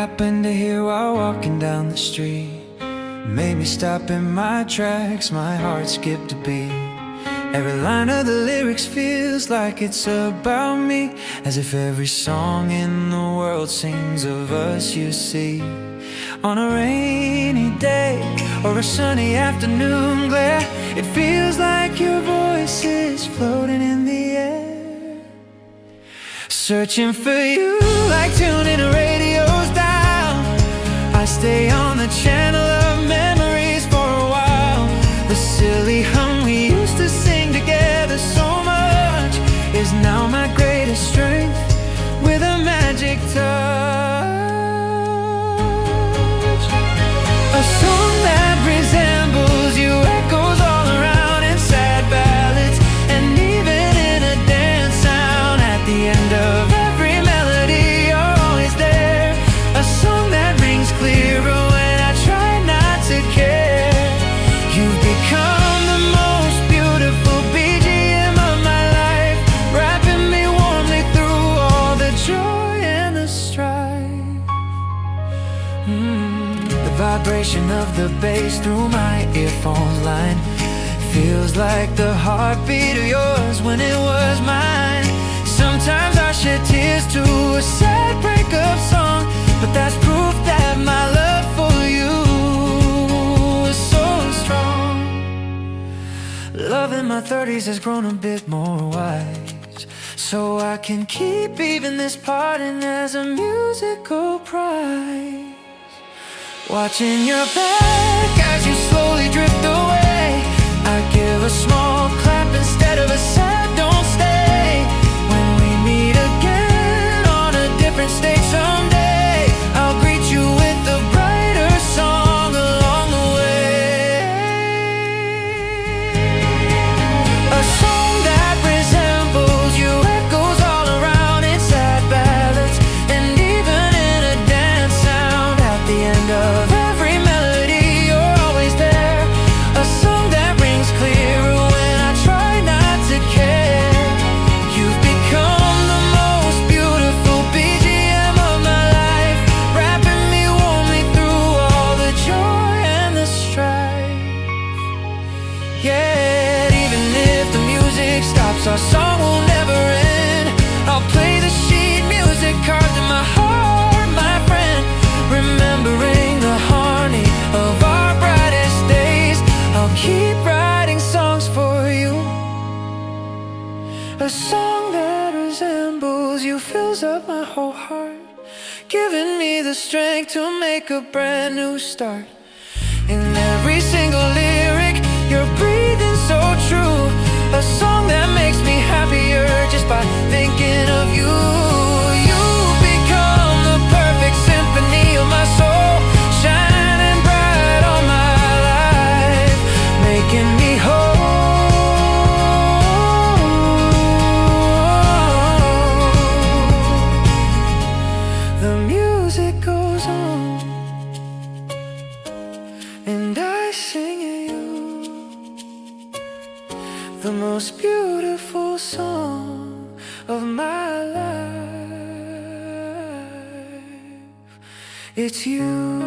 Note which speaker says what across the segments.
Speaker 1: happened to hear while walking down the street made me stop in my tracks, my heart skipped a beat. Every line of the lyrics feels like it's about me, as if every song in the world sings of us, you see. On a rainy day or a sunny afternoon glare, it feels like your voice is floating in the air. Searching for you like tuning the radios down, I stay on the channel of memories for a while. The silly hum we used to sing together so much is now my greatest strength, with a magic touch. A song that resembles you echoes all around in sad ballads, and even in a dance sound. At the end of every melody, you're always there. A song that rings clearer when I try not to care. You've become the most beautiful BGM of my life, wrapping me warmly through all the joy and the strife. The vibration of the bass through my earphones line feels like the heartbeat of yours when it was mine. Sometimes I shed tears to a sad breakup song, but that's proof that my love for you is so strong. Love in my 30s has grown a bit more wise, so I can keep even this parting as a musical prize. Watching your back as you slowly drift away, I give a small clap instead of a sad don't stay. When we meet again on a different stage someday, I'll greet you with a brighter song along the way. A song that resembles you echoes all around in sad ballads, and even in a dance sound. At the end of every melody, you're always there. A song that rings clearer when I try not to care. You've become the most beautiful BGM of my life, wrapping me warmly through all the joy and the strife. Yeah, even if the music stops, our song will never end. I'll play the sheet music carved in my heart, my friend, remembering the harmony of our brightest days. I'll keep writing songs for you. A song that resembles you fills up my whole heart, giving me the strength to make a brand new start. In every single lyric, you're breathing so true. A song that makes me happier just by thinking of you. You've become the perfect symphony of my soul, shining bright all my life, making me whole. The music goes on, and I sing you the most beautiful song of my life. It's you.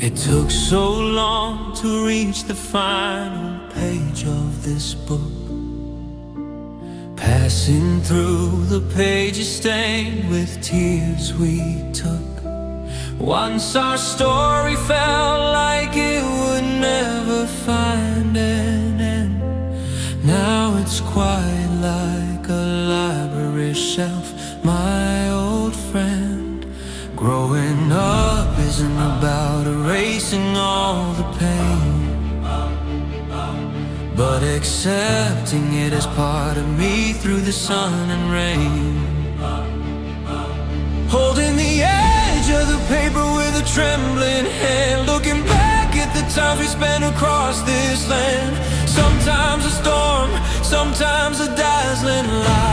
Speaker 2: It took so long to reach the final page of this book, passing through the pages stained with tears we took. Once our story felt like it would never find an end. Now it's quiet like a library shelf, my old friend. Growing up isn't about erasing all the pain, but accepting it as part of me through the sun and rain. Holding the edge of the paper with a trembling hand, looking back at the times we spent across this land. Sometimes a storm, sometimes a dazzling light.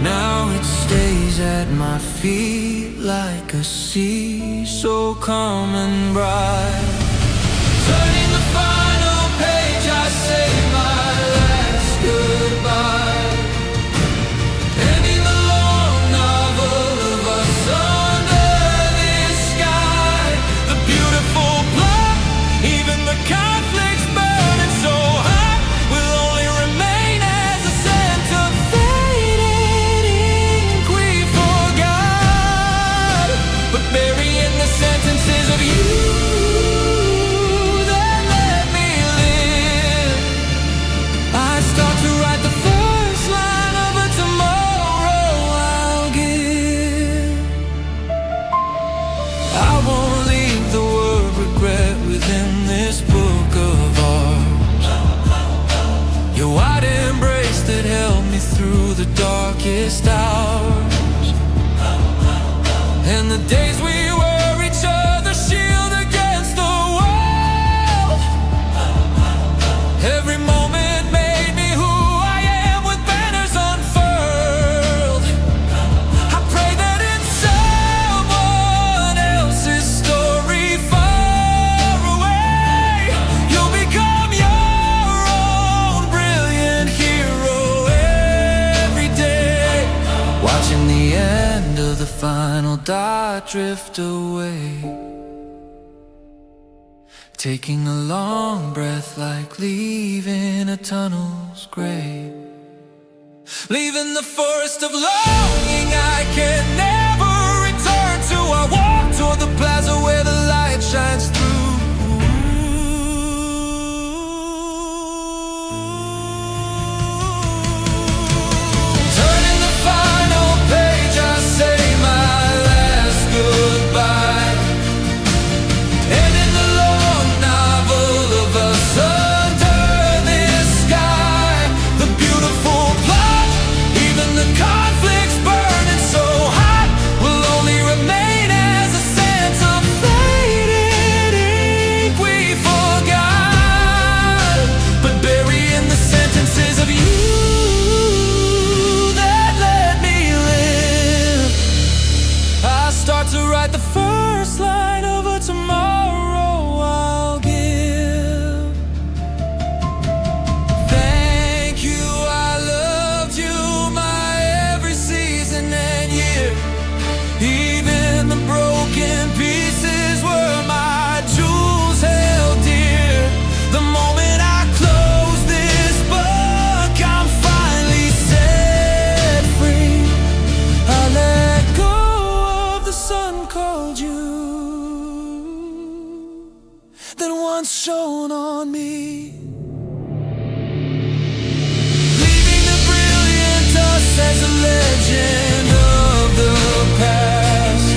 Speaker 2: Now it stays at my feet like a sea so calm and bright. Turning the final page, I say my last goodbye. Ending the long novel of us under this sky. The beautiful plot, even the conflicts burning so hot, will only remain as a scent of faded ink we forgot. But burying the sentences of you that let me live, I start to write the first line of a tomorrow I'll give. I won't leave the word regret within this book of ours. Your wide embrace that held me through the darkest hours, and the days we were each other's shield against the world. Every moment made me who I am with banners unfurled. I pray that in someone else's story far away, you'll become your own brilliant hero every day. Watching the end of the final dot drift away, taking a long breath like leaving a tunnel's grave. Leaving the forest of longing I can never return to. I walk toward the plaza where the light shines through. Turning the final page, I say my last goodbye. Ending the long novel of us under this sky. The beautiful plot, even the conflicts burning so hot, will only remain as a sense of faded ink we forgot. But burying the sentences of you that let me live, I start to write the first line of a tomorrow I'll give. Thank you, I loved you my every season and year. Even the broken pieces were my jewels held dear. The moment I close this book, I'm finally set free. I let go of the sun called you that once shone on me. Leaving the brilliant dust as a legend of the past.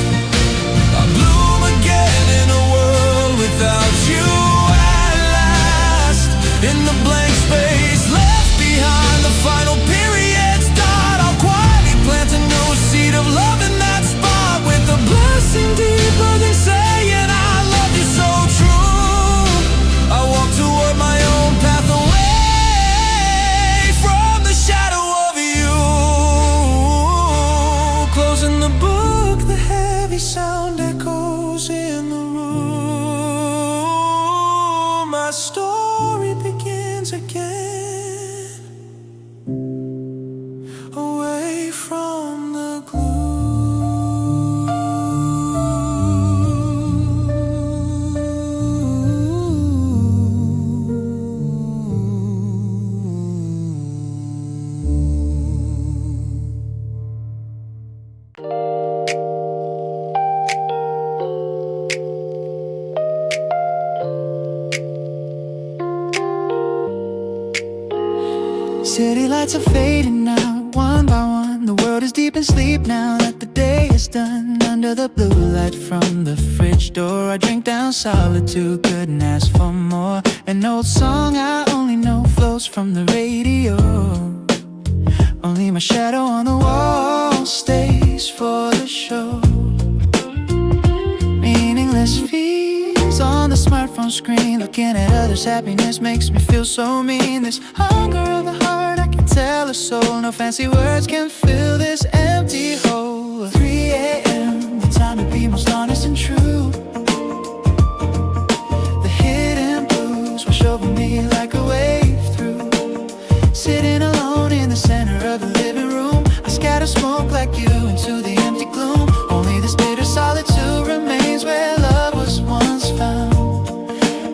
Speaker 2: I bloom again in a world without you at last. In the blank space left behind, the final period's dot, I'll quietly plant a new seed of love in that spot, with a blessing deeper than saying I love you so true. I walk toward my own path away from the shadow of you. Closing the book, the heavy sound echoes in the room. My story begins again, away from the
Speaker 1: City lights are fading out one by one. The world is deep in sleep now that the day is done. Under the blue light from the fridge door, I drink down solitude, couldn't ask for more. An old song I only know flows from the radio. Only my shadow on the wall stays for the show. Meaningless feeds on the smartphone on screen. Looking at others' happiness makes me feel so mean. This hunger of the heart, I can tell a soul. No fancy words can fill this empty hole. 3 a.m., the time to be most honest and true. The hidden blues wash over me like a wave through. Sitting alone in the center of the living room, I scatter smoke like you into the empty gloom. Only this bitter solitude remains where love was once found.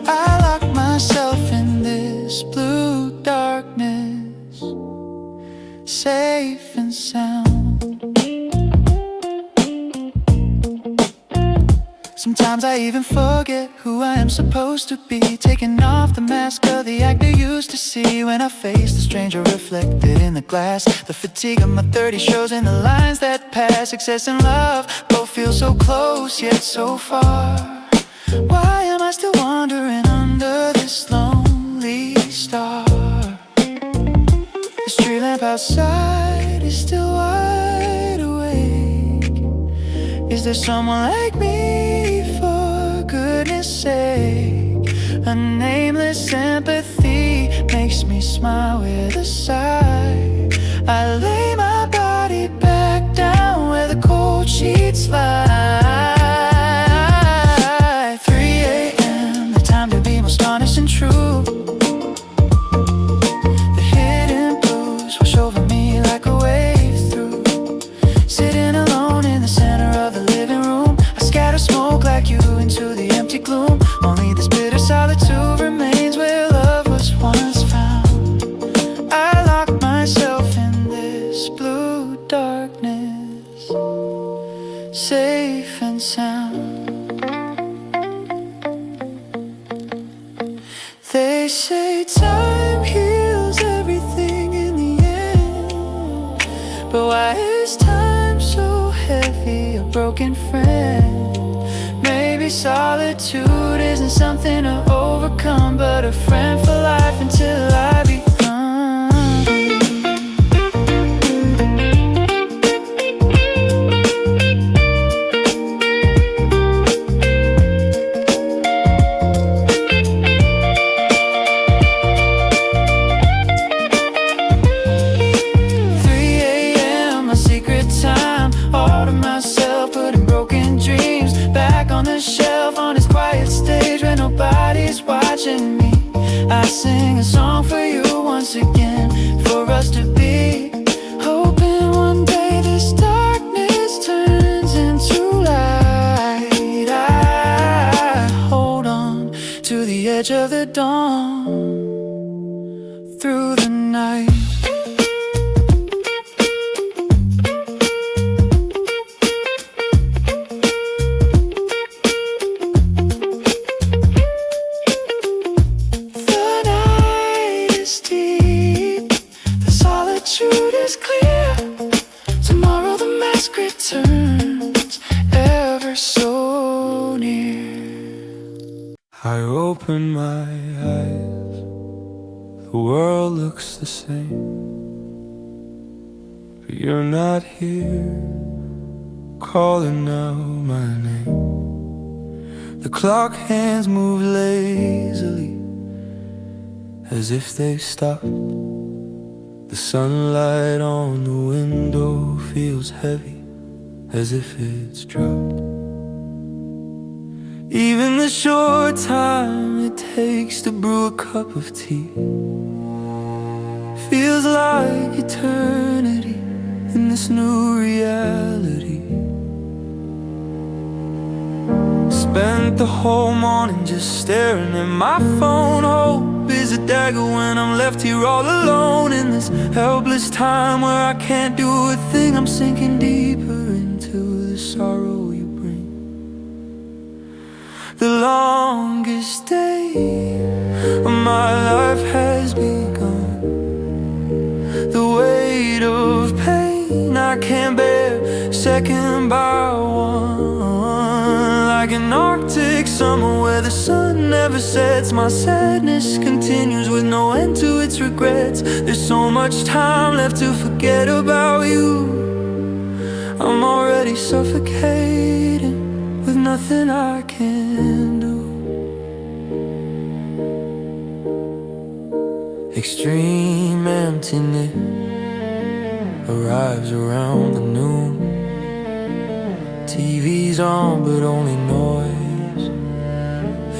Speaker 1: I lock myself in this blue darkness, safe and sound. Sometimes I even forget who I am supposed to be, taking off the mask of the actor used to see. When I face the stranger reflected in the glass, the fatigue of my 30s shows in the lines that pass. Success and love both feel so close yet so far. Why am I still wandering under this lonely star? The street lamp outside is still wide awake. Is there someone like me, for goodness sake? A nameless sympathy makes me smile with a sigh. I lay my body back down where the cold sheets lie. 3 a.m., the time to be most honest and true. The hidden blues wash over me like a wave through. Sitting alone in the center of the living room, I scatter smoke like you into the empty gloom. Only this bitter solitude remains where love was once found. I lock myself in this blue darkness, safe and sound. They say time heals everything in the end, but why is time so heavy, a broken friend? Maybe solitude isn't something to overcome, but a friend for life until I become. 3 a.m., my secret time, all to myself, putting broken dreams back on the shelf, on this quiet stage where nobody's watching me. I sing a song for you once again, for us to be, hoping one day this darkness turns into light. I hold on to the edge of the dawn, through the night. Solitude is clear. Tomorrow the mask returns, ever so near.
Speaker 2: I open my eyes, the world looks the same, but you're not here, calling out my name. The clock hands move lazily, as if they've stopped. The sunlight on the window feels heavy, as if it's dropped. Even the short time it takes to brew a cup of tea feels like eternity in this new reality. Spent the whole morning just staring at my phone. Hope is a dagger when I'm left here all alone in this helpless time where I can't do a thing. I'm sinking deeper into the sorrow you bring. The longest day of my life has begun. The weight of pain I can't bear, second by one. Like an Arctic summer where the sun never sets, my sadness continues with no end to its regrets. There's so much time left to forget about you. I'm already suffocating with nothing I can do.
Speaker 1: Extreme emptiness arrives around the noon. TV's on but only noise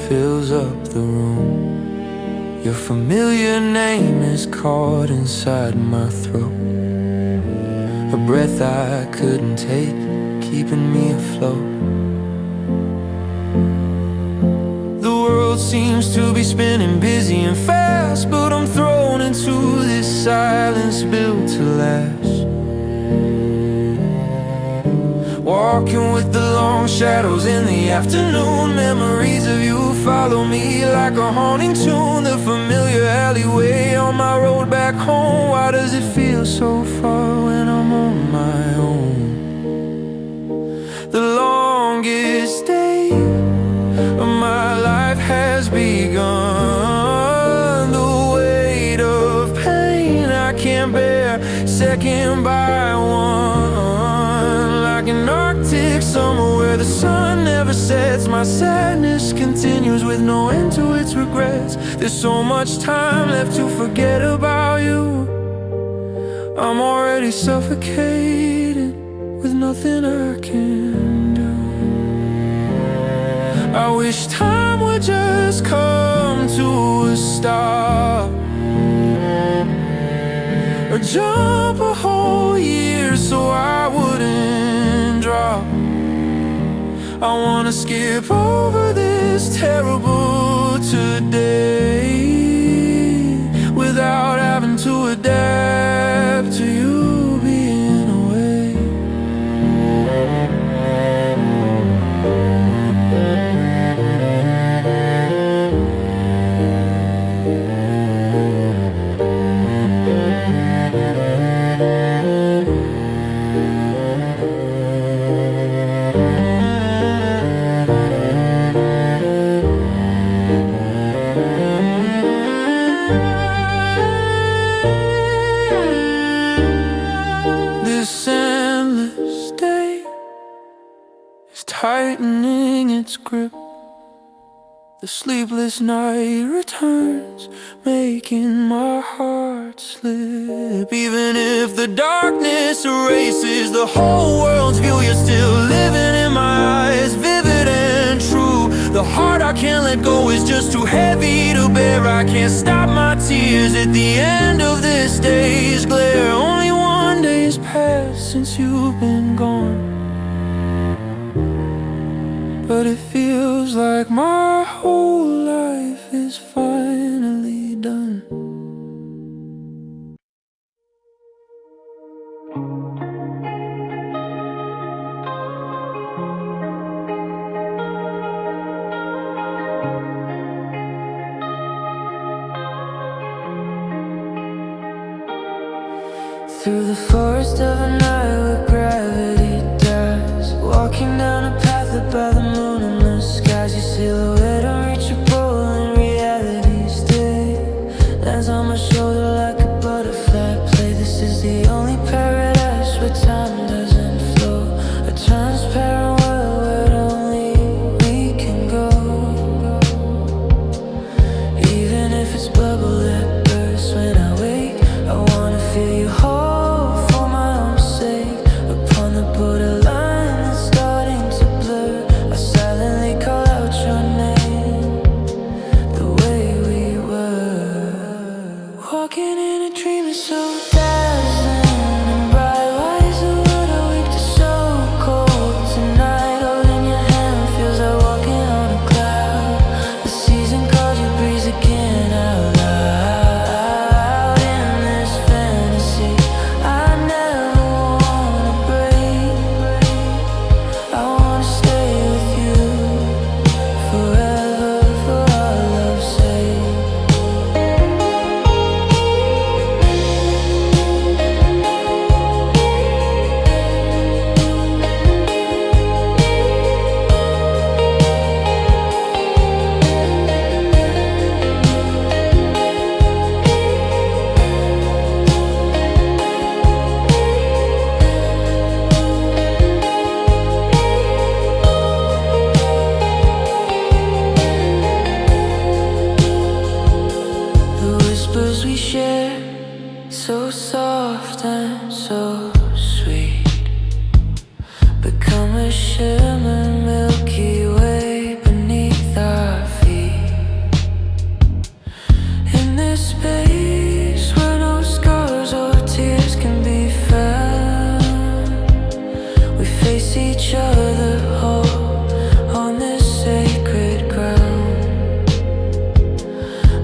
Speaker 1: fills up the room. Your familiar name is caught inside my throat, a breath I couldn't take, keeping me afloat. The world seems to be spinning busy and fast, but I'm thrown into this silence built to last. Walking with the long shadows in the afternoon, memories of you follow me like a haunting tune. The familiar alleyway on my road back home. Why does it feel so far when I'm on my own? The longest day of my life has begun. The weight of pain I can't bear, second by one. Like an Arctic summer where the sun never sets, my sadness continues with no end to its regrets. There's so much time left to forget about you. I'm already suffocated with nothing I can do. I wish time would just come to a stop, or jump a whole year so I wouldn't drop. I wanna skip over this terrible today without having to adapt to you being away. This endless day is tightening its grip. The sleepless night returns, making my heart slip. Even if the darkness erases the whole world's view, you're still living in my eyes, vivid and true. The heart I can't let go is just too heavy to bear. I can't stop my tears at the end of this day's glare. Only one day's passed since you've been gone, but it feels like my whole life is finally done. Through the forest of a night where gravity dies, walking down a path lit by the moon and the skies. Your silhouette unreachable in reality's day lands on my shoulder like a butterfly play. This is the only paradise where time doesn't flow, a transparent world where only we can go. Even if it's bubble that bursts when I wake, I wanna feel you whole for my own sake. shimmer Milky Way beneath our feet. In this space where no scars or tears can be found, we face each other whole on this sacred ground.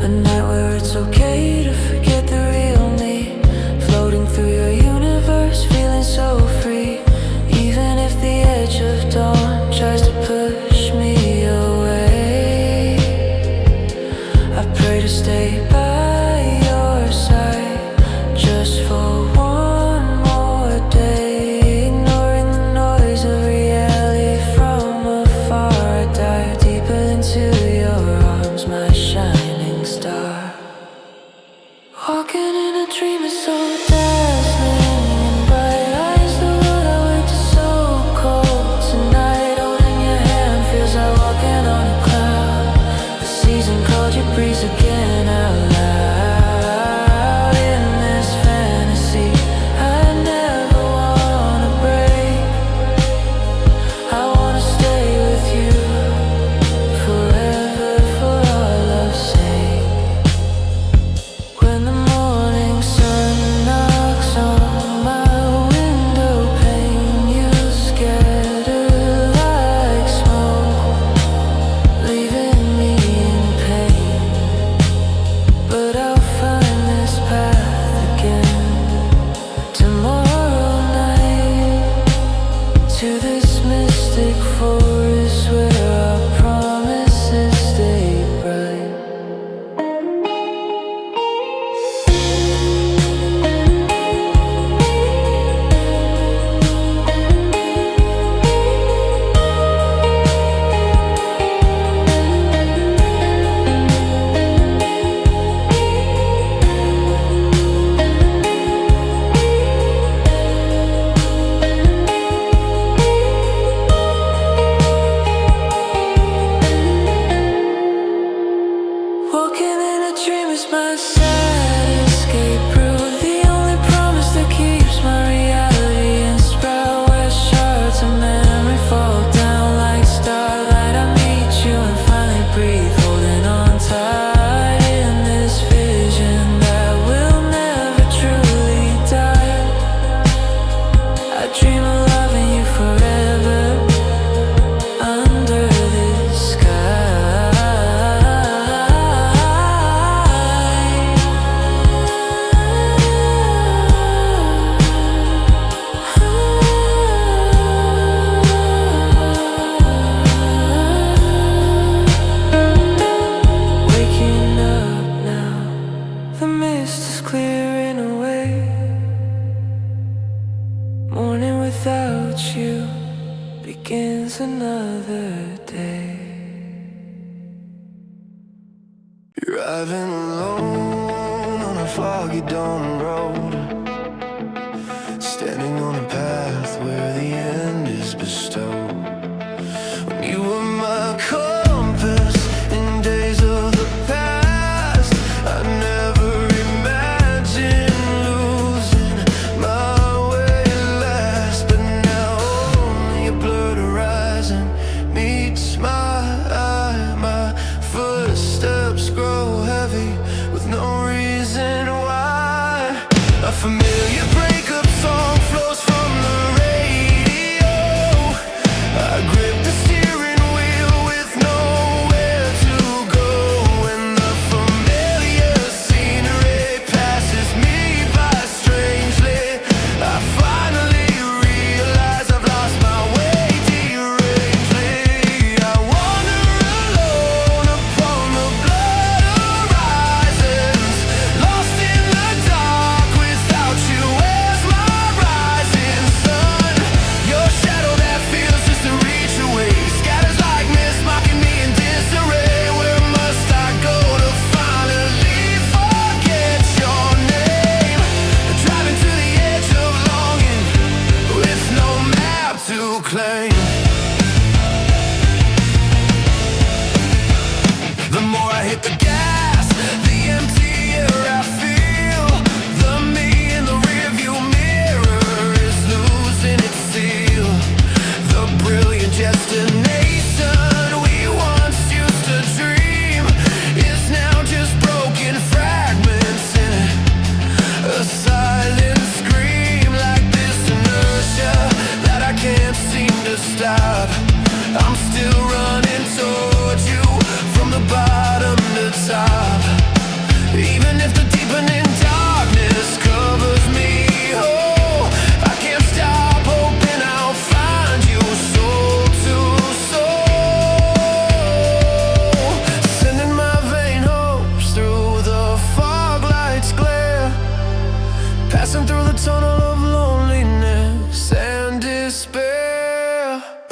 Speaker 1: A night where it's okay to forget the real me, floating through your universe, feeling so free. Even if the edge of dawn tries to push me away, I pray to stay by your side just for one more day. Ignoring the noise of reality from afar, I dive deeper into your arms, my shining star. Walking in a dream is so dazzling and bright. Eyes the world I went to so cold tonight. Holding your hand feels like walking on a cloud. The season called you, breeze again out loud. In this fantasy I never wanna break. I wanna stay with you forever for our love's sake. When the morning sun knocks on my window pane, you scatter like smoke, leaving me in pain. But I'll find this path again tomorrow night, to this mystic forest where our promises stay bright. Walking in a dream is my sad escape route, the only promise that keeps my reality in sprout. Where shards of memory fall down like starlight, I meet you and finally breathe, holding on tight. In this vision that will never truly die, I dream of loving you forever under this sky. Waking up now, the mist is clearing away. Morning without you begins another day.
Speaker 3: Driving alone on a foggy dawn road, standing on a path where the end is bestowed. When you were my compass in days of the past, I never imagined losing my way last. But now only a blurred horizon meets my eye. My footsteps grow heavy with no reason why. A familiar breakup song flows from the radio. I grip the steering wheel with nowhere to go. When the familiar scenery passes me by strangely, I finally realize I've lost my way derangedly. I wander alone upon the blood horizons, lost in the dark without you as my rising sun. Your shadow that feels just a reach away scatters like mist, mocking me in disarray. Where must I go to finally forget your name? Driving to the edge of longing with no map to claim. The more I hit the gas, the emptier I feel. The me in the rearview mirror is losing its seal. The brilliance destination we once used to dream is now just broken fragments in a silent scream, like this inertia that I can't seem to stop. I'm still running towards you from the bottom to top, even if the deepening darkness covers me. Oh, I can't stop hoping I'll find you soul to soul, sending my vain hopes through the fog lights glare, passing through the tunnel of loneliness and despair.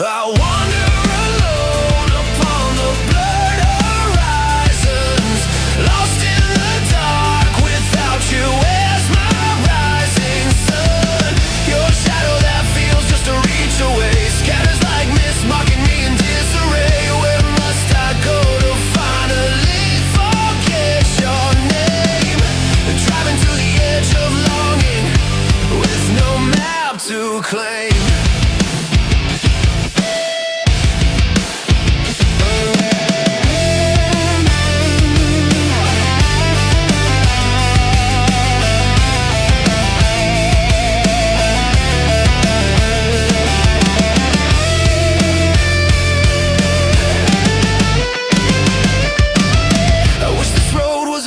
Speaker 3: I wander alone upon the blurred horizons, lost in the dark without you as my rising sun. Your shadow that feels just a reach away scatters like mist, mocking me in disarray. Where must I go to finally forget your name? Driving to the edge of longing with no map to claim.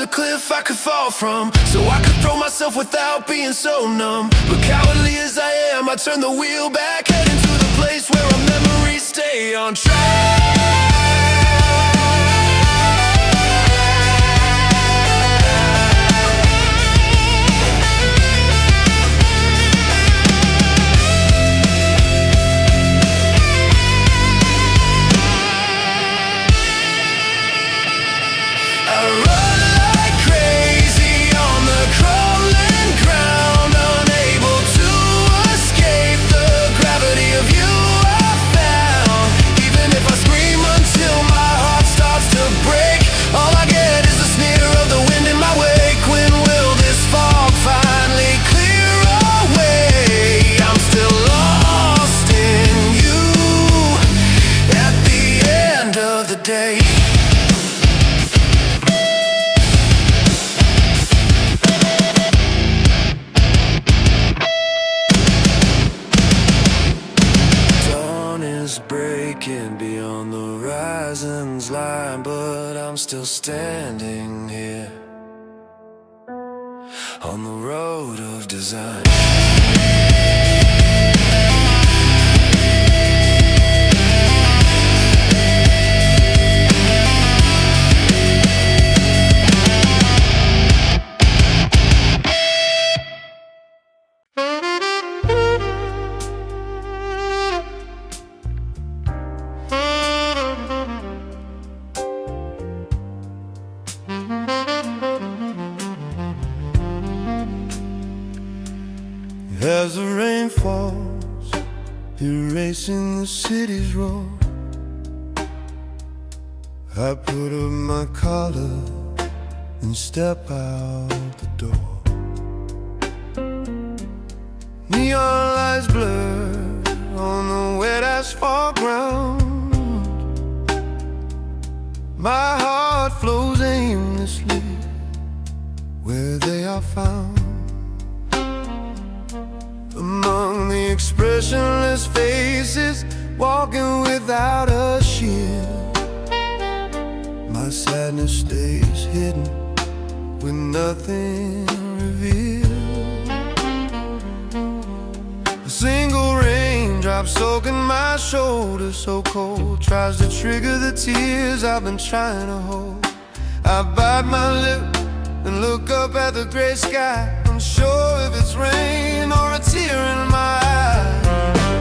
Speaker 3: Cliff I could fall from, so I could throw myself without being so numb. But cowardly as I am, I turn the wheel back, heading to the place where our memories stay on track. I run like crazy on the crumbling ground, unable to escape the gravity of you I found. Even if I scream until my heart starts to break, all I get is the sneer of the wind in my wake. When will this fog finally clear away? I'm still lost in you at the end of the day. Breaking beyond the horizon's line, but I'm still standing here on the road of design. As the rain falls, erasing the city's roar, I put up my collar and step out the door. Neon lights blur on the wet asphalt ground. My heart flows aimlessly where they are found. Among the expressionless faces walking without a shield, my sadness stays hidden with nothing revealed. A single raindrop soaking my shoulder so cold tries to trigger the tears I've been trying to hold. I bite my lip and look up at the gray sky, unsure if it's rain or a tear in my eye.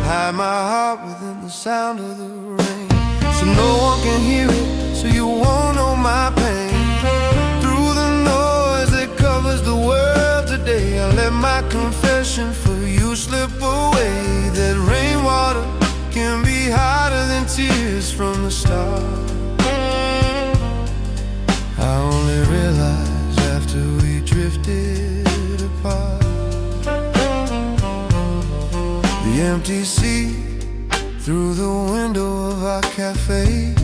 Speaker 3: Hide my heart within the sound of the rain, so no one can hear it, so you won't know my pain. Through the noise that covers the world today, I let my confession for you slip away. That rainwater can be hotter than tears from the start. I only realized after we drifted apart. The empty sea through the window of our cafe.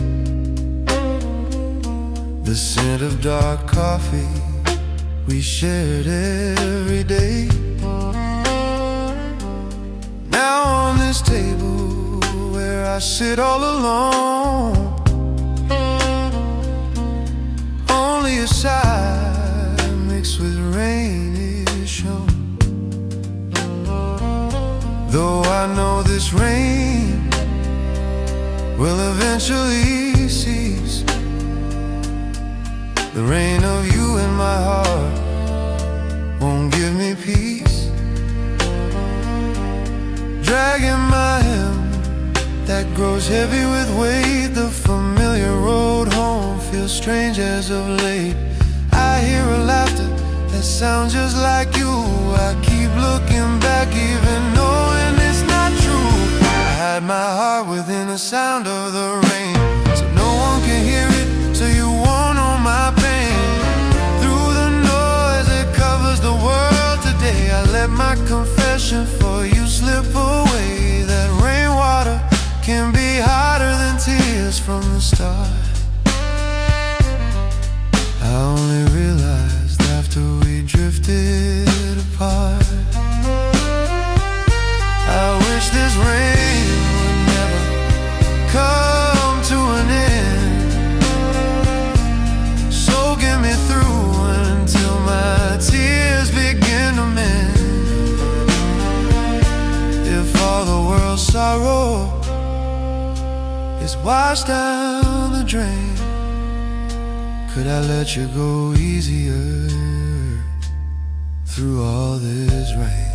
Speaker 3: The scent of dark coffee we shared every day. Now on this table where I sit all alone, only a sigh mixed with rain is shown. Though I know this rain will eventually cease, the rain of you in my heart won't give me peace. Dragging my hem that grows heavy with weight, the familiar road home feels strange as of late. I hear a laughter that sounds just like you. I keep looking back even knowing it's not true. I hide my heart within the sound of the rain, so no one can hear it, so you won't know my pain. Through the noise that covers the world today, I let my confession for you slip away. That rainwater can be hotter than tears from the start. I only realized after we drifted apart. I wish this rain would never come to an end, soaking me through until my tears begin to mend. If all the world's sorrow is washed down the drain, could I let you go easier through all this rain?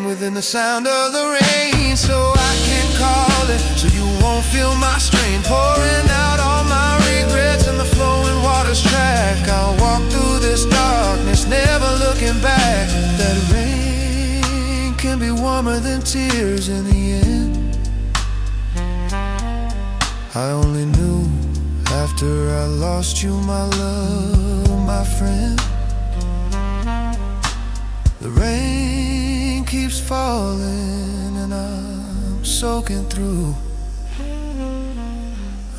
Speaker 3: Within the sound of the rain, so I can call it, so you won't feel my strain. Pouring out all my regrets in the flowing water's track. I'll walk through this darkness, never looking back. That rain can be warmer than tears in the end. I only knew after I lost you, my love, my friend. The rain keeps falling and I'm soaking through,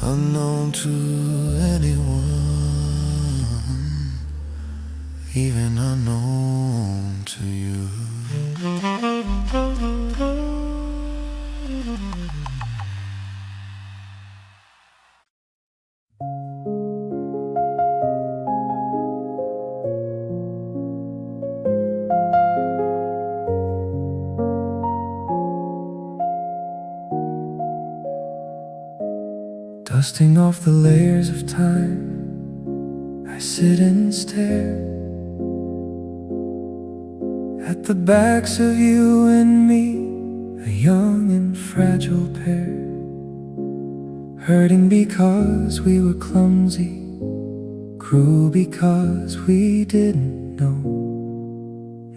Speaker 3: unknown to anyone, even unknown to you.
Speaker 1: Dusting off the layers of time, I sit and stare at the backs of you and me, a young and fragile pair, hurting because we were clumsy, cruel because we didn't know.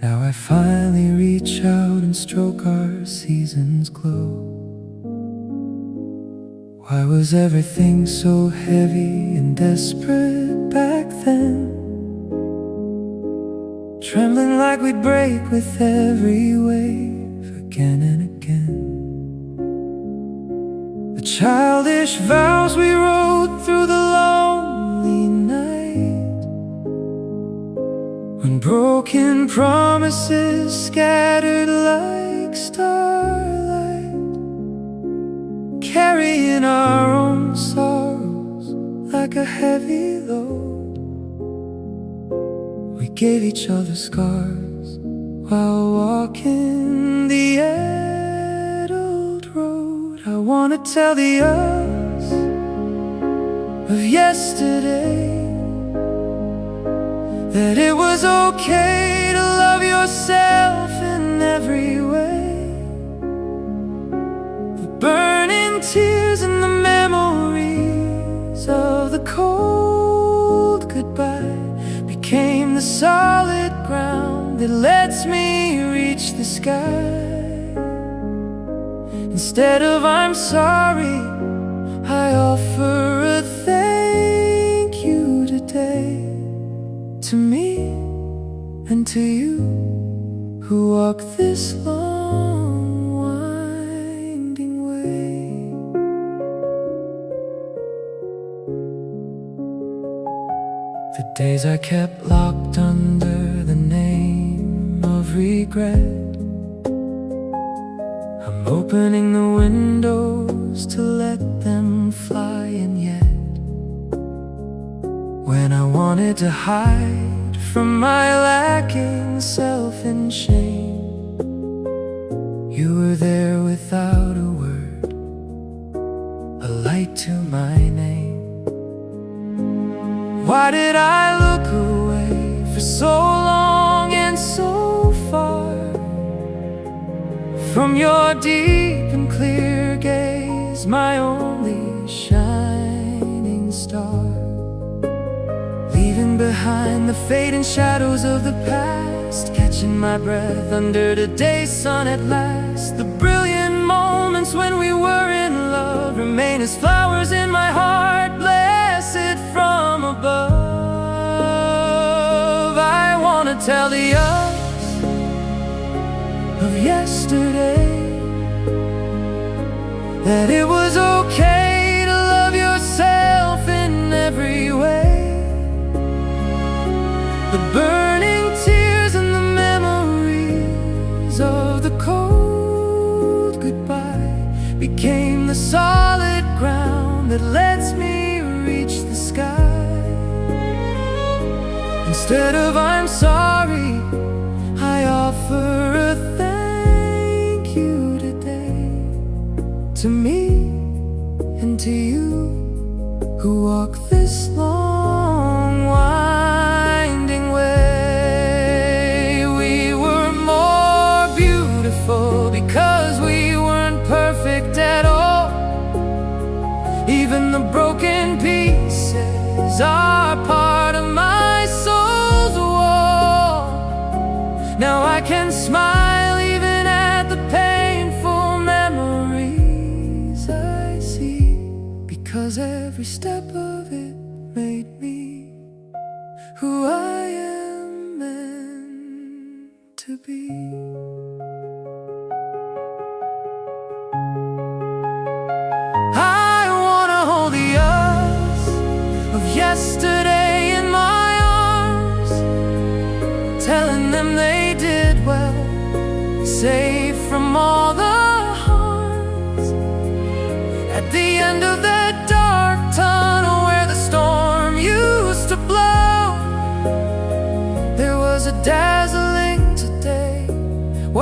Speaker 1: Now I finally reach out and stroke our season's glow. Why was everything so heavy and desperate back then? Trembling like we'd break with every wave again and again. The childish vows we wrote through the lonely night, when broken promises scattered like starlight, carrying our own sorrows like a heavy load. We gave each other scars while walking the old road. I wanna tell the us of yesterday that it was okay to love yourself in every solid ground that lets me reach the sky. Instead of I'm sorry, I offer a thank you today, to me and to you who walk this long winding way. The days I kept locked under the name of regret, I'm opening the windows to let them fly in yet. When I wanted to hide from my lacking self and shame, you were there without a word, a light to my name. Why did I look away for so long and so far from your deep and clear gaze, my only shining star? Leaving behind the fading shadows of the past, catching my breath under today's sun at last. The brilliant moments when we were in love remain as flowers in my heart, blessed from above. I wanna tell the us of yesterday that it was okay to love yourself in every way. The burning tears and the memories of the cold goodbye became the solid ground that lets me reach the sky. Instead of I'm sorry, I offer a thank you today, to me and to you who walk this long winding way. We were more beautiful because we weren't perfect at all. Even the broken pieces are part of my soul's wall. Now I can smile even at the painful memories I see, because every step of it made me who I am meant to be. I wanna hold the us of yesterday in my arms, telling them they did well, safe from all the harms. At the end of that dark tunnel where the storm used to blow, there was a dazzling today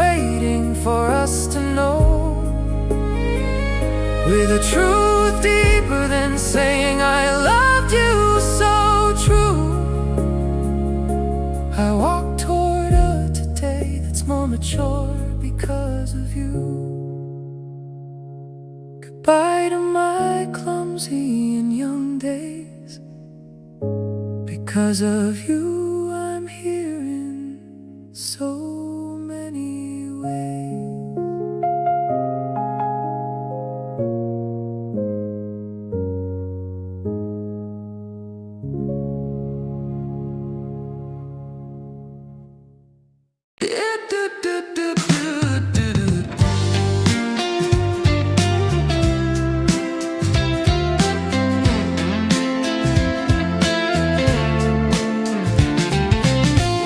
Speaker 1: waiting for us to know. With a truth deeper than saying I loved you so true, I walk toward a today that's more mature because of you. Goodbye to my clumsy and young days. Because of you, I'm here in so many ways.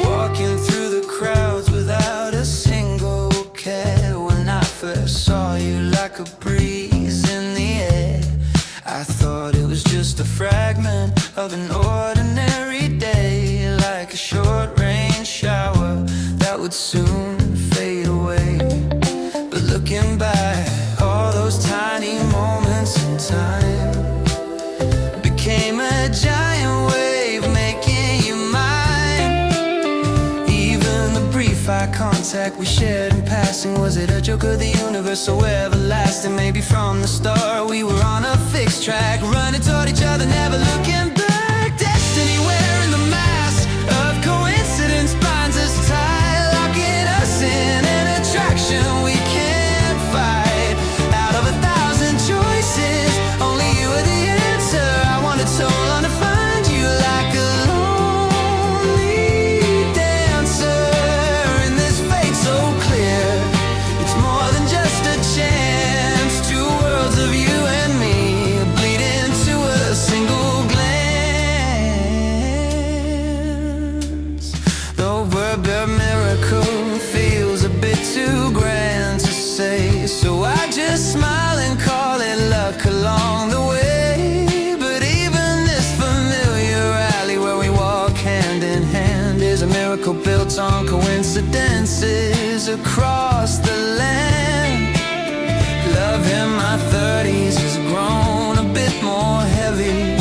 Speaker 3: Walking through the crowds without a single care. When I first saw you like a breeze in the air, I thought it was just a fragment of an ordinary day, like a short rain shower that would soon fade away. But looking back, all those tiny moments in time became a giant wave, making you mine. Even the brief eye contact we shared in passing, was it a joke of the universe so everlasting? Maybe from the start we were on a fixed track, running toward each other, never looking back. Destiny wearing the mask of coincidence, notes on coincidences across the land. Love in my 30s has grown a bit more heavy,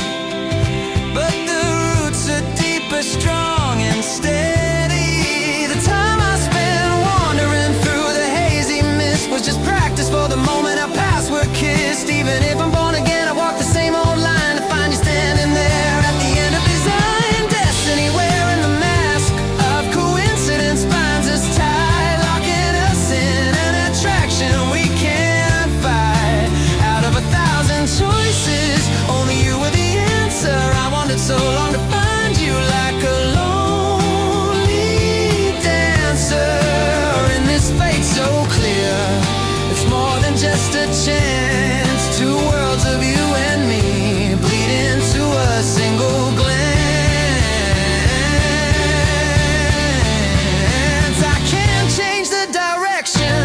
Speaker 3: but the roots are deeper, strong and steady. The time I spent wandering through the hazy mist was just practice for the moment our paths were kissed. Even if I'm born again, I walk the same old line to find you standing there at the end of design. Destiny wearing the mask of coincidence binds us tight, locking us in an attraction we can't fight. Out of 1,000 choices, only you were the answer. I wanted so long to find you like a lonely dancer. In this fate so clear, it's more than just a chance. Two worlds of you and me bleed into a single glance. I can't change the direction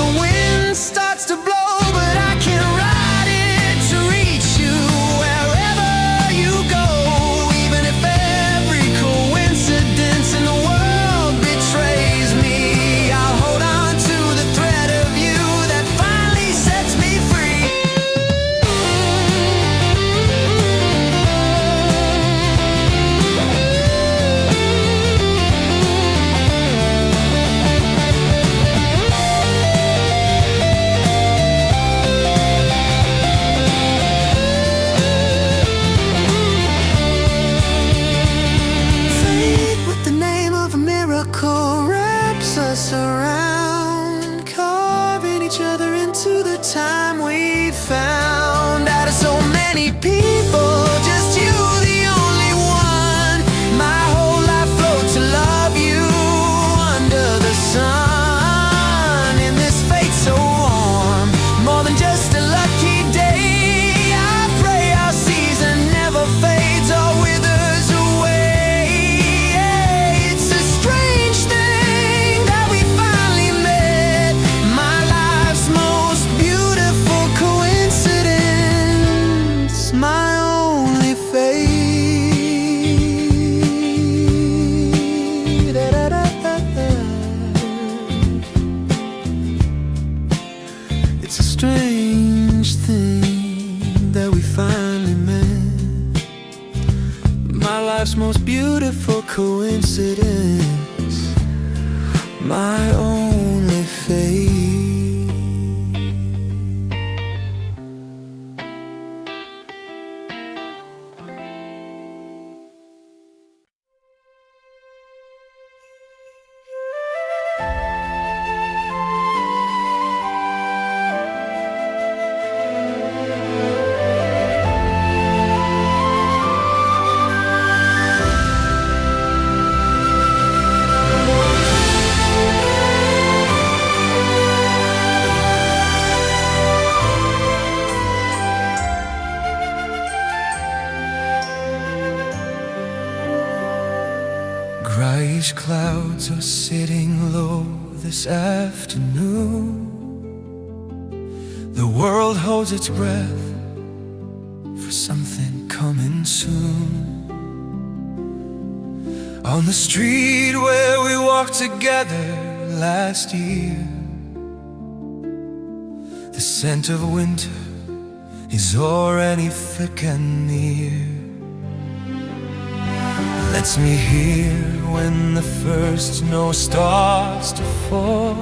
Speaker 3: the wind starts to blow, but I can ride it to reach you wherever you go. Even if every coincidence in the world betrays me, I'll hold on to the thread of you that finally sets me free. Fate with the name of a miracle wraps us around, carving each other into the time we found. Out of so many people, just you the only one. My whole life flowed to love you under the sun. In this fate so warm, more than just a lucky day, I pray our season never fades or withers away. It's a strange thing that we finally met, my life's most beautiful coincidence, my only fate. Da-da-da-da-da. It's a strange thing that we finally met, my life's most beautiful coincidence, my only fate. Grayish clouds are sitting low this afternoon. The world holds its breath for something coming soon. On the street where we walked together last year, the scent of winter is already thick and near. Lets me hear when the first snow starts to fall.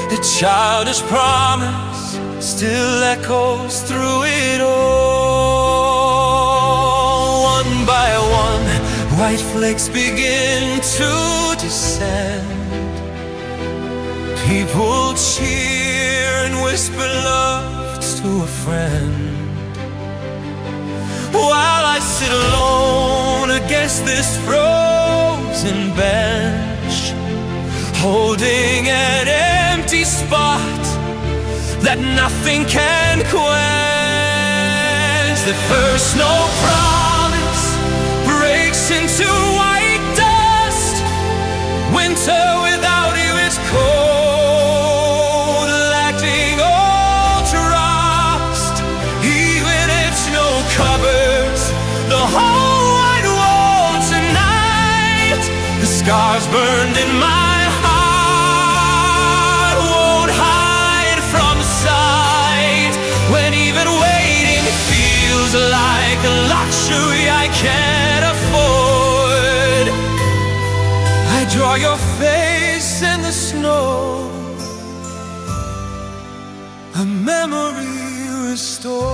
Speaker 3: The childish promise still echoes through it all. One by one, white flakes begin to descend. People cheer and whisper love to a friend, while I sit alone against this frozen bench, holding an empty spot that nothing can quench. The first snow promise breaks into white dust. Winter without you is cold, lacking all trust. Even if snow covers the whole wide wall tonight, the scars
Speaker 2: burned in my heart won't hide from sight. When even waiting feels like a luxury I can't afford, I draw your face in the snow, a memory restored.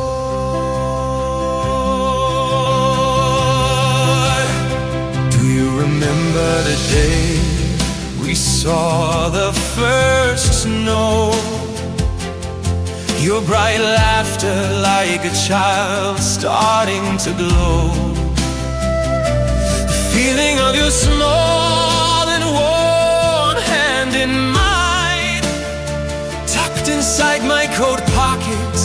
Speaker 2: Do you remember the day we saw the first snow? Your bright laughter like a child starting to glow. The feeling of your small and warm hand in mine, tucked inside my coat pocket,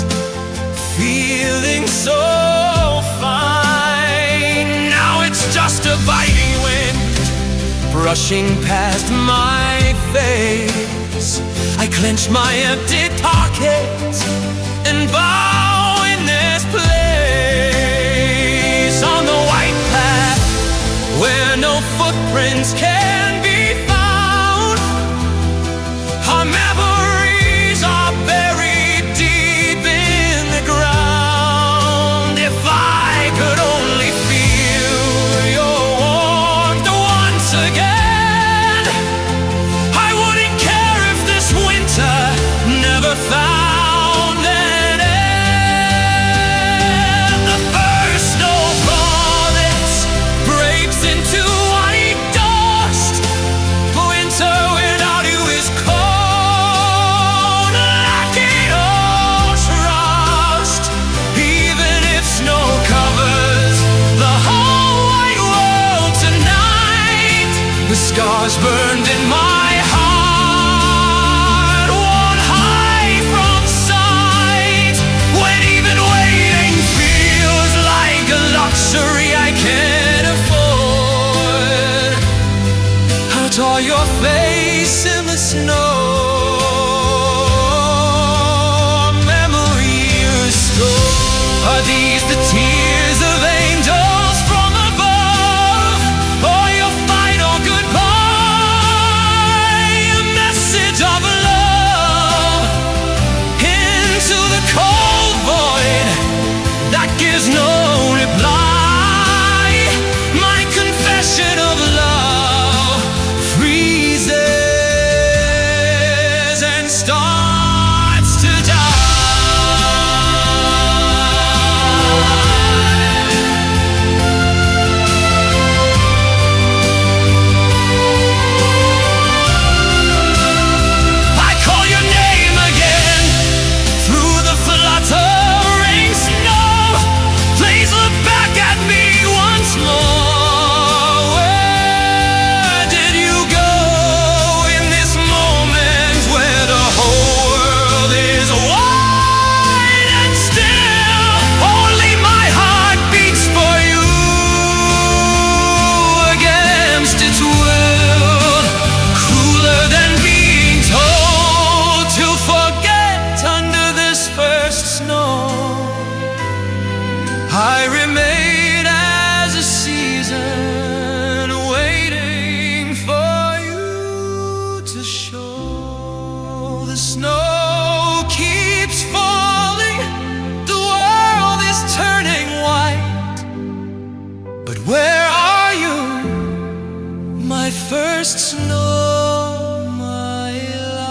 Speaker 2: feeling so fine. Now it's just a biting wind brushing past my face. I clench my empty pocket and bow in this place. On the white path where no footprints can be found, our memories are buried deep in the ground. If I could only feel your warmth once again, I wouldn't care if this winter never found an end. The first snowfall that breaks into white dust, winter without you is cold, lacking all trust. Even if snow covers the whole white world tonight, the scars burned in my heart won't hide from sight. When even waiting feels like a luxury I can't afford, I'll draw your face in the snow, memory restored. Are these the tears of angels from above, or your final goodbye? A message of love into the cold void that gives no reply. My confession of love freezes and starts to I call your name again through the fluttering snow. Please look back at me once more. Where did you go in this moment where the whole world is wide and still? Only my heart beats for you against its will, crueler than being told to forget under this first snow. I remain as a season waiting for you to show. The snow keeps falling, the world is turning white, but where are you, my first snow, my light?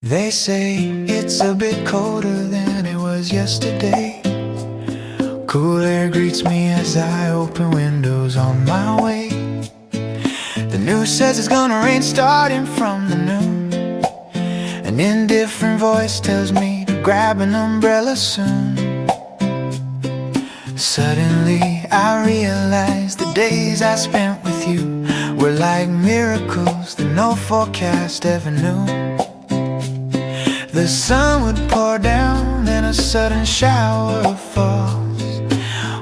Speaker 1: They say it's a bit colder than it was yesterday. Cool air greets me as I open windows on my way. The news says it's gonna rain starting from the noon. An indifferent voice tells me to grab an umbrella soon. Suddenly I realize the days I spent with you were like miracles that no forecast ever knew. The sun would pour down and a sudden shower of falls,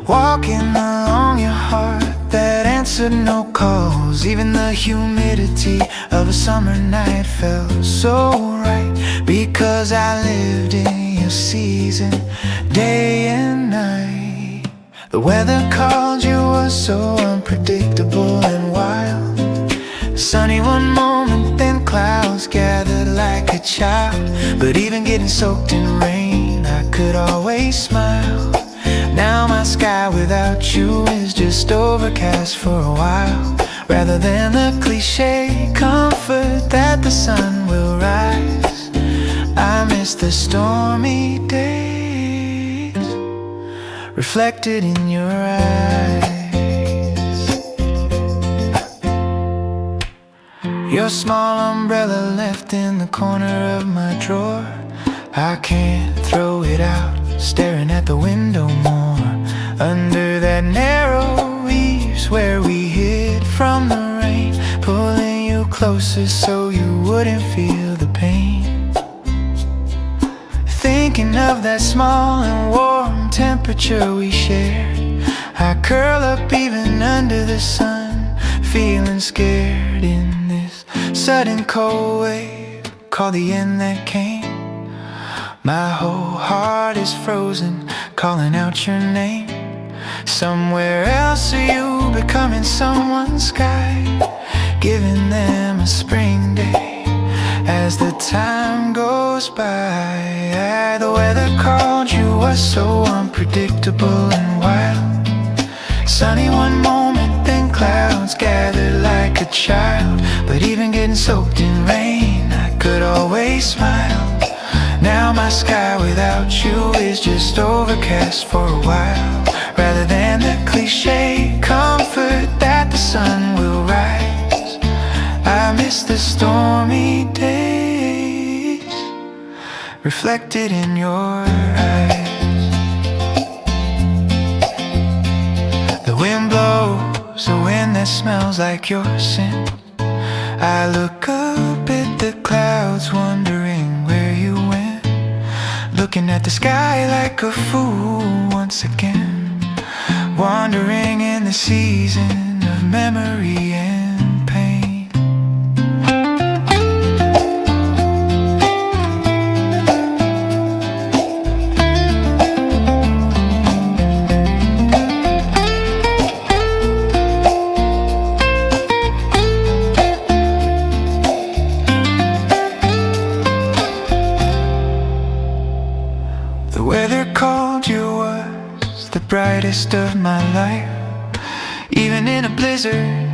Speaker 1: walking along your heart that answered no calls. Even the humidity of a summer night felt so right, because I lived in your season, day and night. The weather called you was so unpredictable and wild. Sunny one moment, then clouds gathered like a child. But even getting soaked in rain, I could always smile. Now my sky without you is just overcast for a while, rather than the cliche comfort that the sun will rise. I miss the stormy days reflected in your eyes. Your small umbrella left in the corner of my drawer. I can't throw it out, staring at the window more. Under that narrow eaves where we hid from the rain, pulling you closer so you wouldn't feel the pain. Thinking of that small and warm temperature we shared, I curl up even under the sun, feeling scared in this sudden cold wave called the end that came. My whole heart is frozen, calling out your name. Somewhere else are you becoming someone's sky, giving them a spring day as the time goes by. The weather called you was so unpredictable and wild. Sunny one moment, then clouds gathered like a child. But even getting soaked in rain, I could always smile. Now my sky without you is just overcast for a while, rather than the cliche comfort that the sun will rise. I miss the stormy days reflected in your eyes. The wind blows a wind that smells like your scent. I look up at the clouds, wondering where you went. Looking at the sky like a fool once again, wandering in the season of memory and pain. The weather called you was the brightest of my life. Even in a blizzard,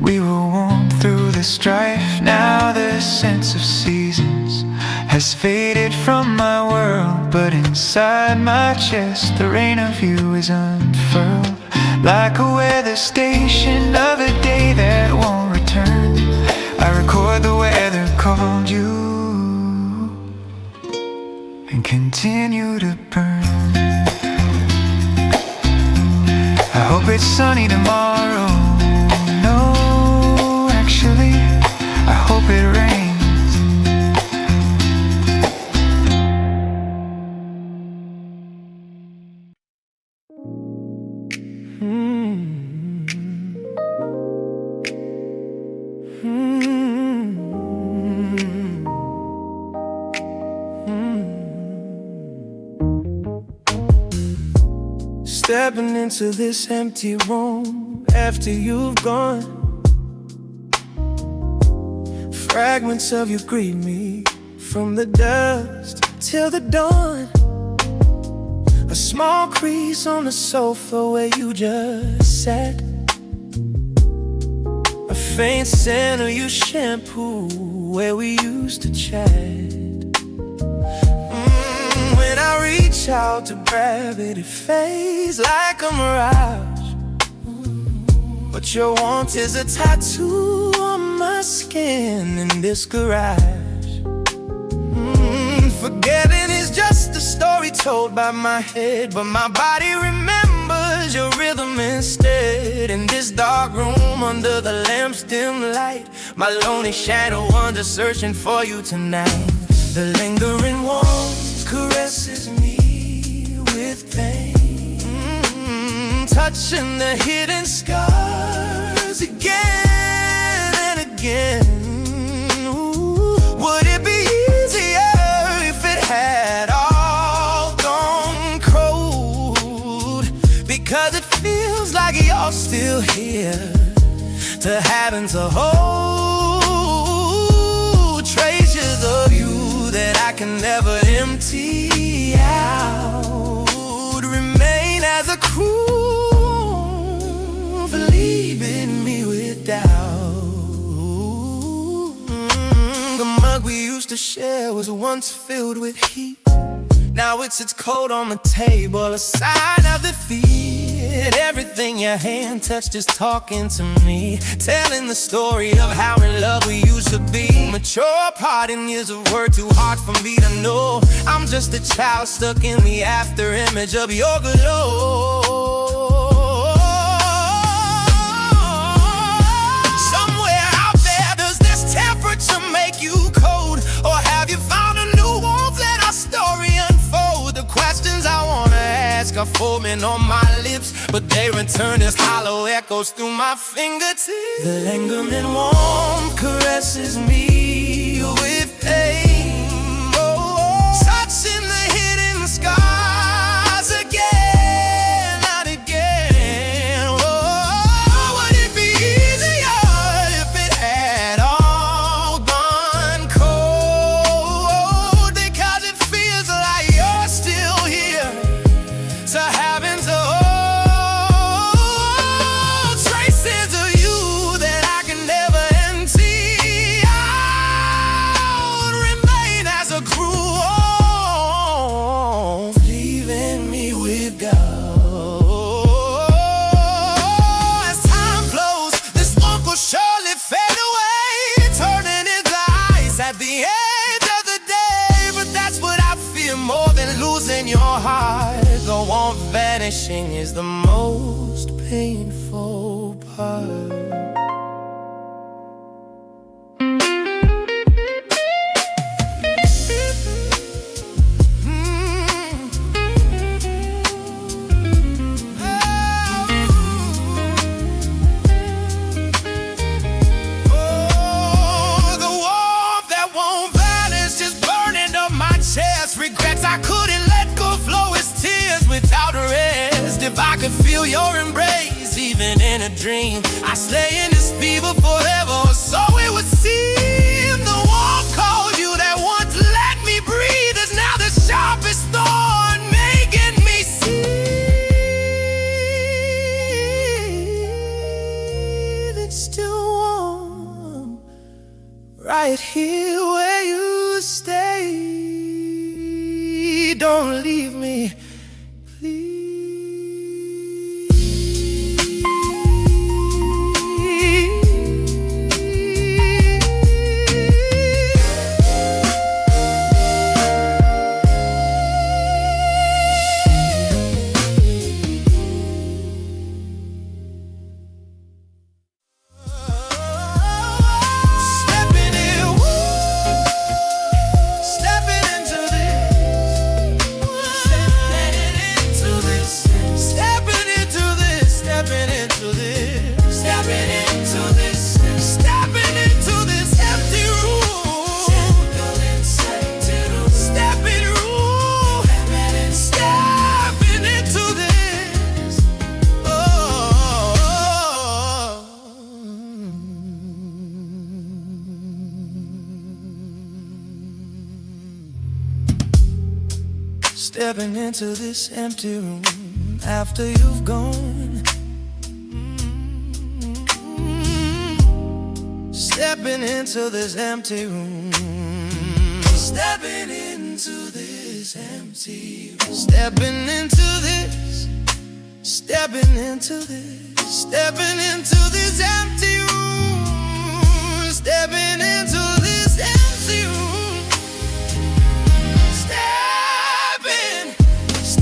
Speaker 1: we were warm through the strife. Now the sense of seasons has faded from my world, but inside my chest the rain of you is unfurled, like a weather station of a day that won't return. I record the weather called you and continue to burn. I hope it's sunny tomorrow. No, actually, I hope it rains.
Speaker 4: Stepping into this empty room after you've gone. Fragments of you greet me from the dust till the dawn. A small crease on the sofa where you just sat. A faint scent of your shampoo where we used to chat. When I reach out to grab it, it fades like a mirage. But your warmth is a tattoo on my skin in this garage. Forgetting is just a story told by my head, but my body remembers your rhythm instead. In this dark room under the lamp's dim light, my lonely shadow wanders searching for you tonight. The lingering warmth caresses me with pain, touching the hidden scars you're still here, to having to hold treasures of you that I can never empty out. Remain as a crew for leaving me with doubt. The mug we used to share was once filled with heat. Now it sits cold on the table, a sign of defeat. Everything your hand touched is talking to me, telling the story of how in love we used to be. Mature parting years of word too hard for me to know. I'm just a child stuck in the after image of your glow. Somewhere out there, does this temperature make you cold? Or have you found a new warmth? Let our story unfold. The questions I wanna ask are forming on my lips, but they return as hollow echoes through my fingertips. The lingering warmth caresses me with pain, touching the hidden scars again and again. Would it be easier if it had all gone cold? Because it feels like you're still here, to having to hold traces of you that I can never empty out. Remain as a crew, leaving me with God. As time flows, this warmth will surely fade away, turning into ice at the end of the day. But that's what I fear more than losing your heart. The warmth vanishing is the most painful part. The warmth that won't vanish, just burning up my chest. Regrets I couldn't let go, flow as tears without rest. If I could feel your embrace, even in a dream, I slay in this fever forever, so it would seem. The warmth called you that once let me breathe is now the sharpest thorn, making me see it's still warm right here where you stay. Don't leave me, please. Stepping in, stepping into this, stepping into this, stepping into this, stepping into this, stepping into this empty room, stepping room, stepping into this. Stepping into this empty room after you've gone. Stepping into this empty room. Stepping into this empty room. Stepping into this. Stepping into this. Stepping into this empty room. Stepping into this empty room. Stepping into this.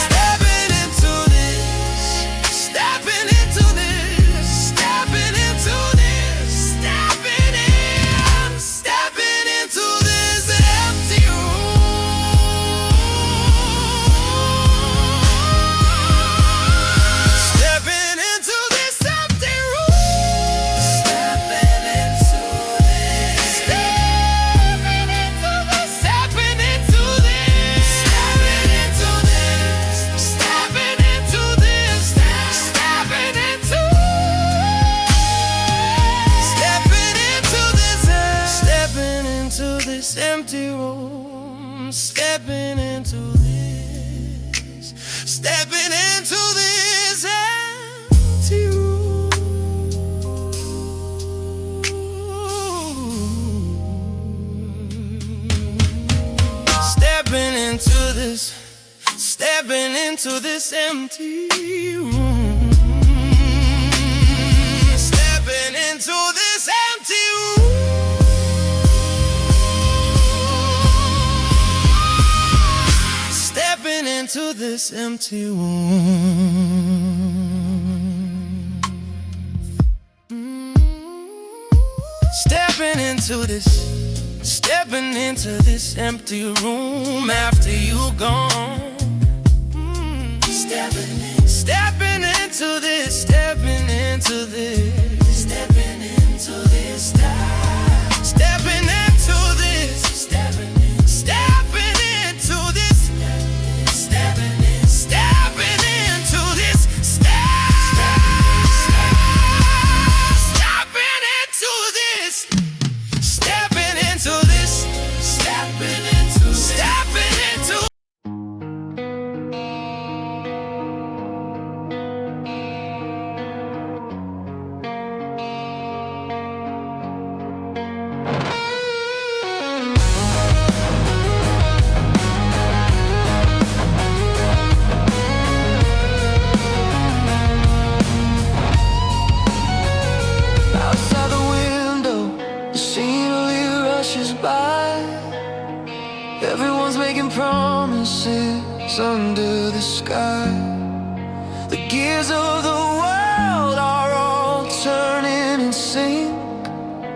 Speaker 4: Stepping into this. Stepping into this. Stepping into this empty room. Stepping into this empty room. Stepping into this empty room. Stepping into this empty room. Stepping into this empty room. Stepping into this empty room after you gone. Stepping into this, stepping into this, stepping into this, stepping into this, stepping into this, stepping into this, stepping into this, stepping into this, stepping into this, stepping into.
Speaker 1: Outside the window, the scenery rushes by. Everyone's making promises under the sky. The gears of the world are all turning in sync,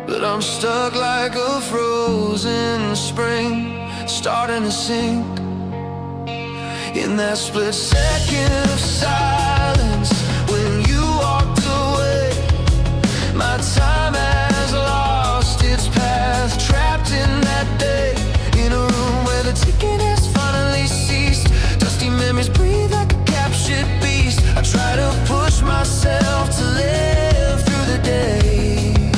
Speaker 1: but I'm stuck like a frozen spring, starting to sink. In that split second of silence, when you walked away, my time has lost its path, trapped in that day, in a room where the ticking has finally ceased. Dusty memories breathe like a captured beast. I try to push myself to live through the day,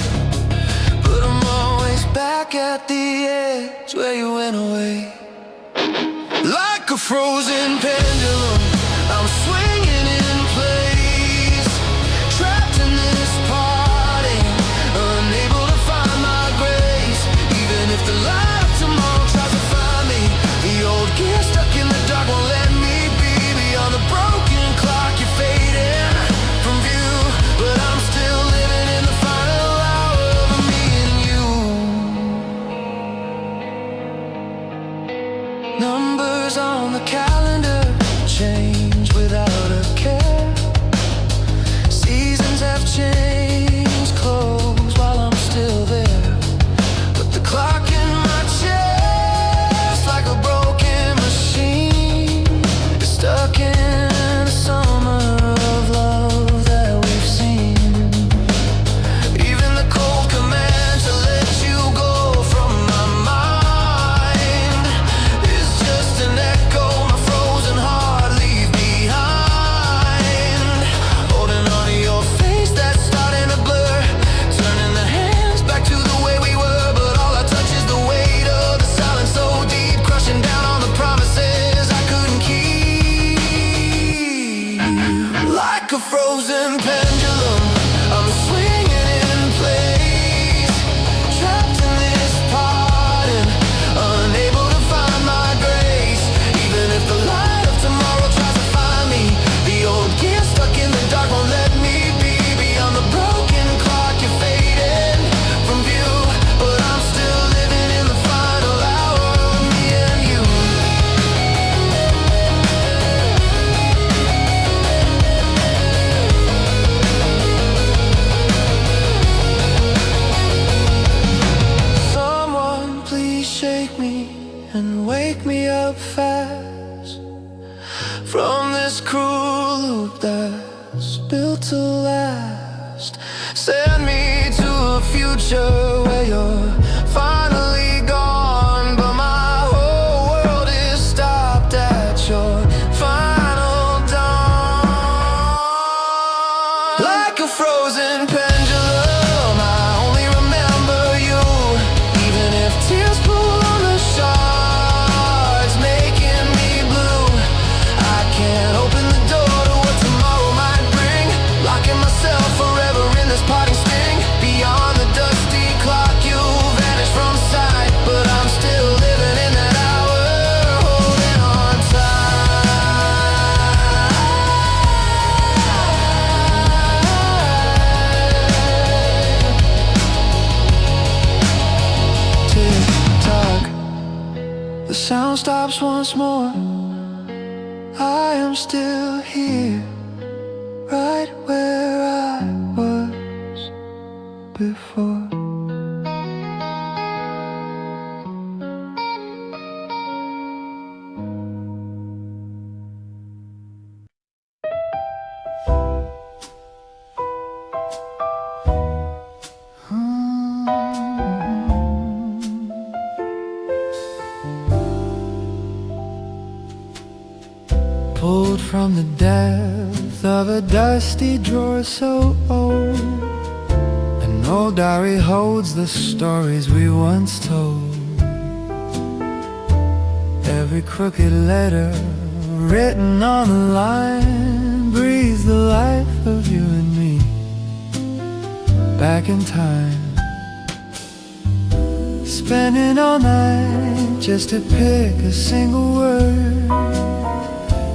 Speaker 1: but I'm always back at the edge where you went away. Like a frozen pendulum, I'm swinging in place, trapped in this party, unable to find my grace. Even if the light of tomorrow tries to find me, the old gear stuck in the dark won't let me be. Beyond the broken clock, you're fading from view, but I'm still living in the final hour of me and you. Numbers on the calendar change without a care. Seasons have changed clothes while I'm still there, but the clock in my chest, like a broken machine, is stuck in a summer of love that we've seen. Even the cold command to let you go from my mind is just an echo my frozen heart leave behind. Holding on to your face that's starting to blur, turning the hands back to the way we were, but all I touch is the weight of the silence so deep, crushing down on the promises I couldn't keep. Like a frozen pendulum, I'm swinging in place, trapped in this part and unable to find my grace. Even if the light of tomorrow tries to find me, the old gear stuck in the dark won't let me be. Beyond the broken clock, you're fading from view, but I'm still living in the final hour of me and you. Someone please shake me and wake me up fast from this cruel loop that's built to last. Send me to a future where you're finally gone, but my whole world is stopped at your final dawn. Like a frozen pendulum, I only remember you, even if tears pull on the shards, making me blue. I can't open the door to what tomorrow might bring, locking myself forever in this parting string. Beyond the dusty sound stops once more, I am still here, right where I was before. Pulled from the depth of a dusty drawer so old, an old diary holds the stories we once told. Every crooked letter written on the line breathes the life of you and me back in time. Spending all night just to pick a single word.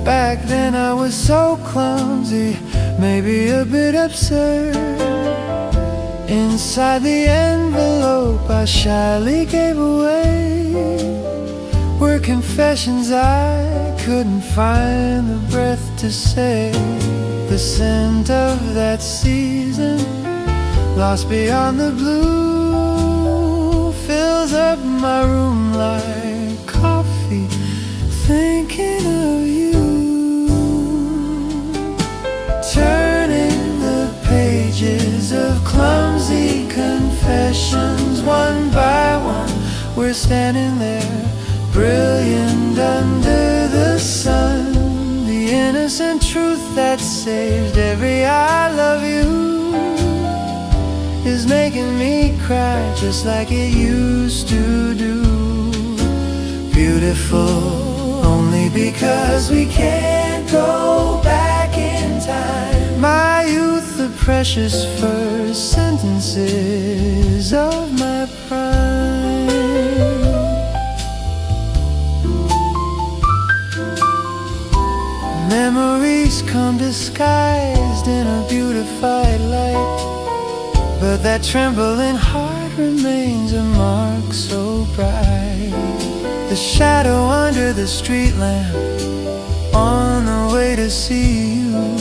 Speaker 1: Back then I was so clumsy, maybe a bit absurd. Inside the envelope I shyly gave away were confessions I couldn't find the breath to say. The scent of that season, lost beyond the blue, fills up my room like coffee, thinking of you. Turning the pages of clumsy confessions, one by one we're standing there, brilliant under the sun. The innocent truth that saved every I love you is making me cry just like it used to do. Beautiful only because we can't go back in time. My youth, the precious first sentences of my prime. Memories come disguised in a beautified light, but that trembling heart remains a mark so bright. The shadow under the street lamp, on the way to see you,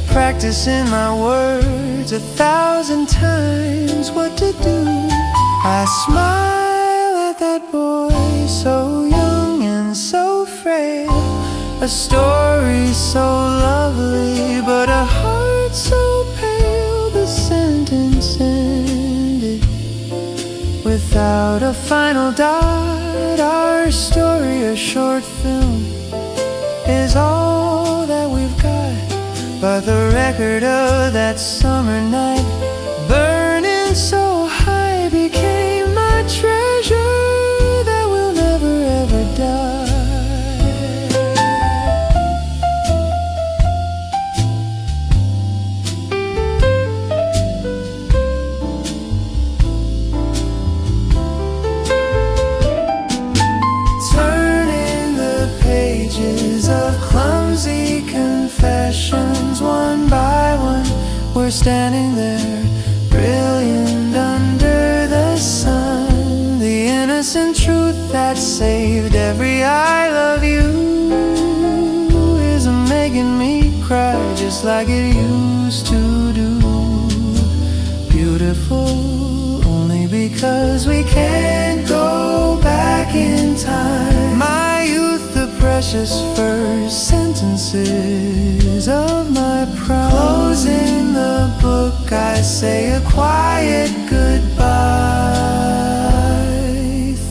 Speaker 1: practicing my words 1,000 times what to do. I smile at that boy, so young and so frail, a story so lovely, but a heart so pale. The sentence ended without a final dot. Our story, a short film, is all that we've got, but the record of that summer night, burning so high, became my treasure that will never ever die. Clumsy confessions, one by one we're standing there, brilliant under the sun. The innocent truth that saved every I love you is making me cry just like it used to do. Beautiful only because we can't go back in time. My youth, the precious first sentences of my prime. Closing the book, I say a quiet goodbye.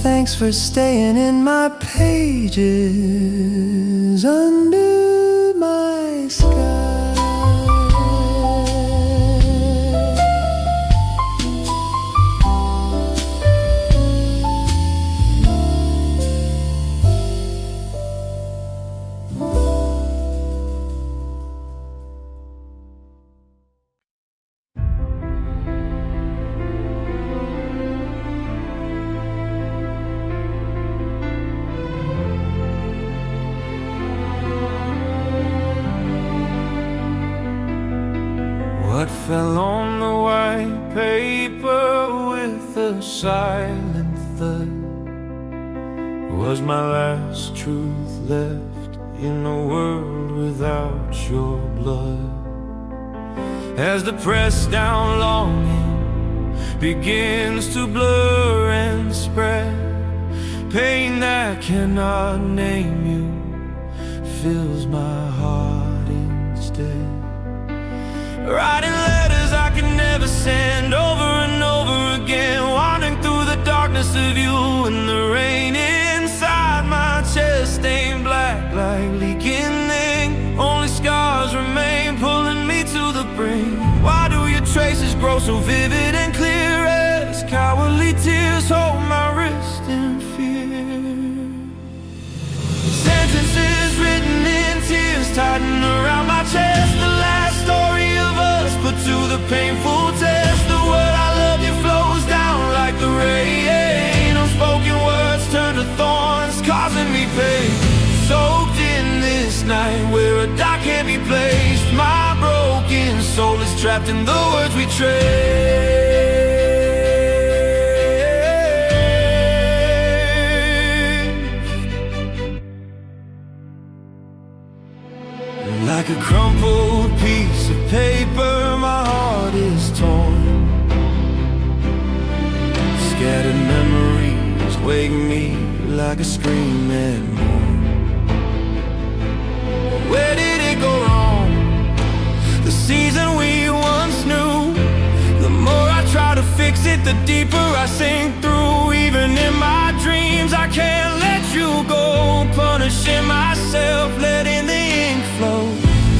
Speaker 1: Thanks for staying in my pages under my sky.
Speaker 2: What fell on the white paper with a silent thud
Speaker 3: was my last truth left in a world without your blood. As the pressed down longing begins to blur and spread, pain that cannot name you fills my heart instead. Writing letters I can never send, over and over again, wandering through the darkness of you and the rain inside my chest, stained black like leaking ink. Only scars remain, pulling me to the brink. Why do your traces grow so vivid and clear as cowardly tears hold my wrist in fear? Sentences written in tears tighten around my chest, the last story of us put to the painful test. The word I love you flows down like the rain. Unspoken words turn to thorns, causing me pain. Soaked in this night where a dot can't be placed, my broken soul is trapped in the words we trade. Like a crumpled piece of paper, my heart is torn. Scattered memories wake me like a scream at morn. Where did it go wrong? The season we once knew. The more I try to fix it, the deeper I sink through. Even in my dreams I can't let you go, punishing myself, letting the ink flow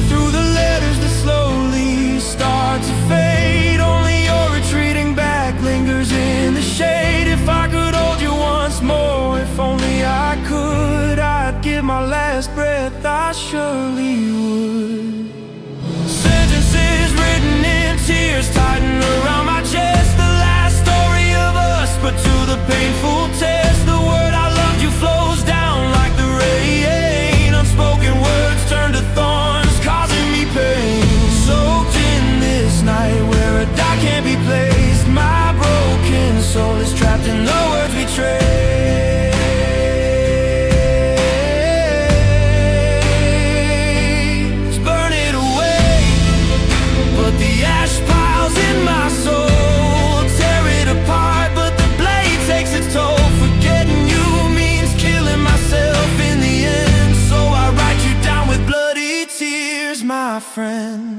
Speaker 3: through the letters that slowly start to fade. Only your retreating back lingers in the shade. If I could hold you once more, if only I could, I'd give my last breath, I surely would. Sentences written in tears tighten around my chest, the last story of us put to the painful test. The word I loved you flows down like the rain. Unspoken words turn to thorns, causing me pain. Soaked in this night where a dot can't be placed, my broken soul is trapped in the words we trade. Burn it away, but the ash piles in my soul. Tear it apart, but the blade takes its toll. Forgetting you means killing myself in the end, so I write you down with bloody tears, my friend.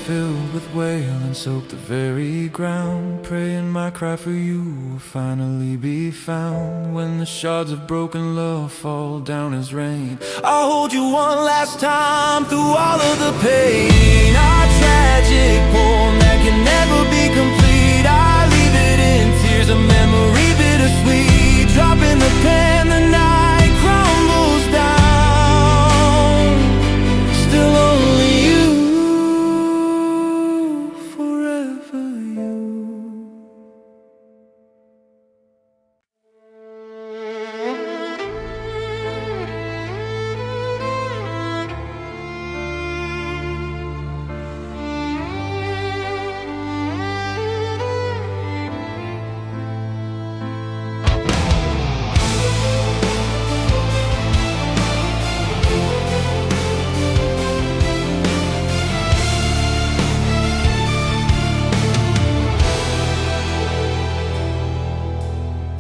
Speaker 3: Filled with wail and soak the very ground, praying my cry for you will finally be found. When the shards of broken love fall down as rain, I'll hold you one last time through all of the pain. Our tragic poem that can never be complete, I leave it in tears, a memory bittersweet. Dropping the pen, the night crumbles down. Still only you, forever you.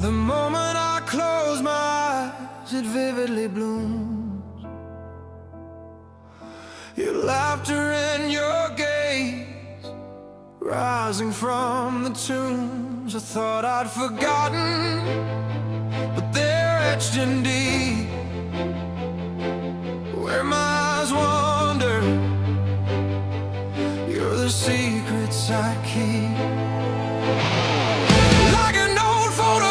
Speaker 3: The moment I close my eyes, it vividly blooms. Your laughter and your gaze rising from the tombs. I thought I'd forgotten, but they're etched in deep. Where my eyes wander, you're the secrets I keep. Like an old photo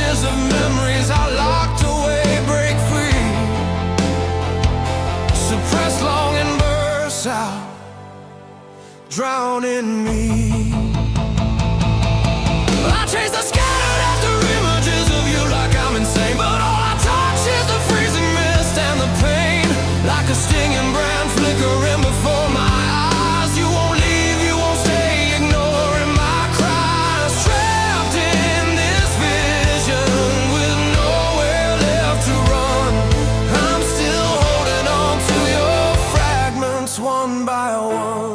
Speaker 2: images of memories I locked away break free, suppressed long and burst out, drown in me. I chase the scattered after images of you like I'm insane, but all I touch is the freezing mist and the pain, like a stinging brand flickering before my eyes. You won't leave, you won't stay, ignoring my cries, trapped in this vision with nowhere left to run. I'm still holding on to your fragments one by one.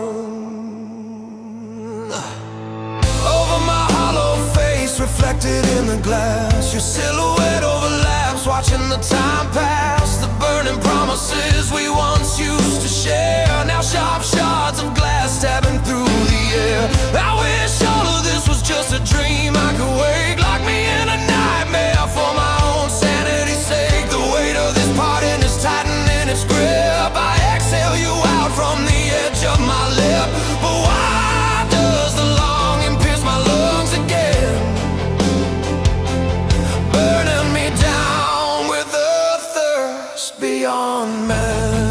Speaker 2: Over my hollow face, reflected in the glass, your silhouette overlaps, watching the time pass. The burning promises we once used to share, now sharp shards of glass stabbing through the air. I wish all of this was just a dream I could wake, lock me in a nightmare for my own sanity's sake. The weight of this parting is tightening its grip. I exhale you out from the edge of my lip, but why does the longing pierce my lungs again, burning me down with a thirst beyond man?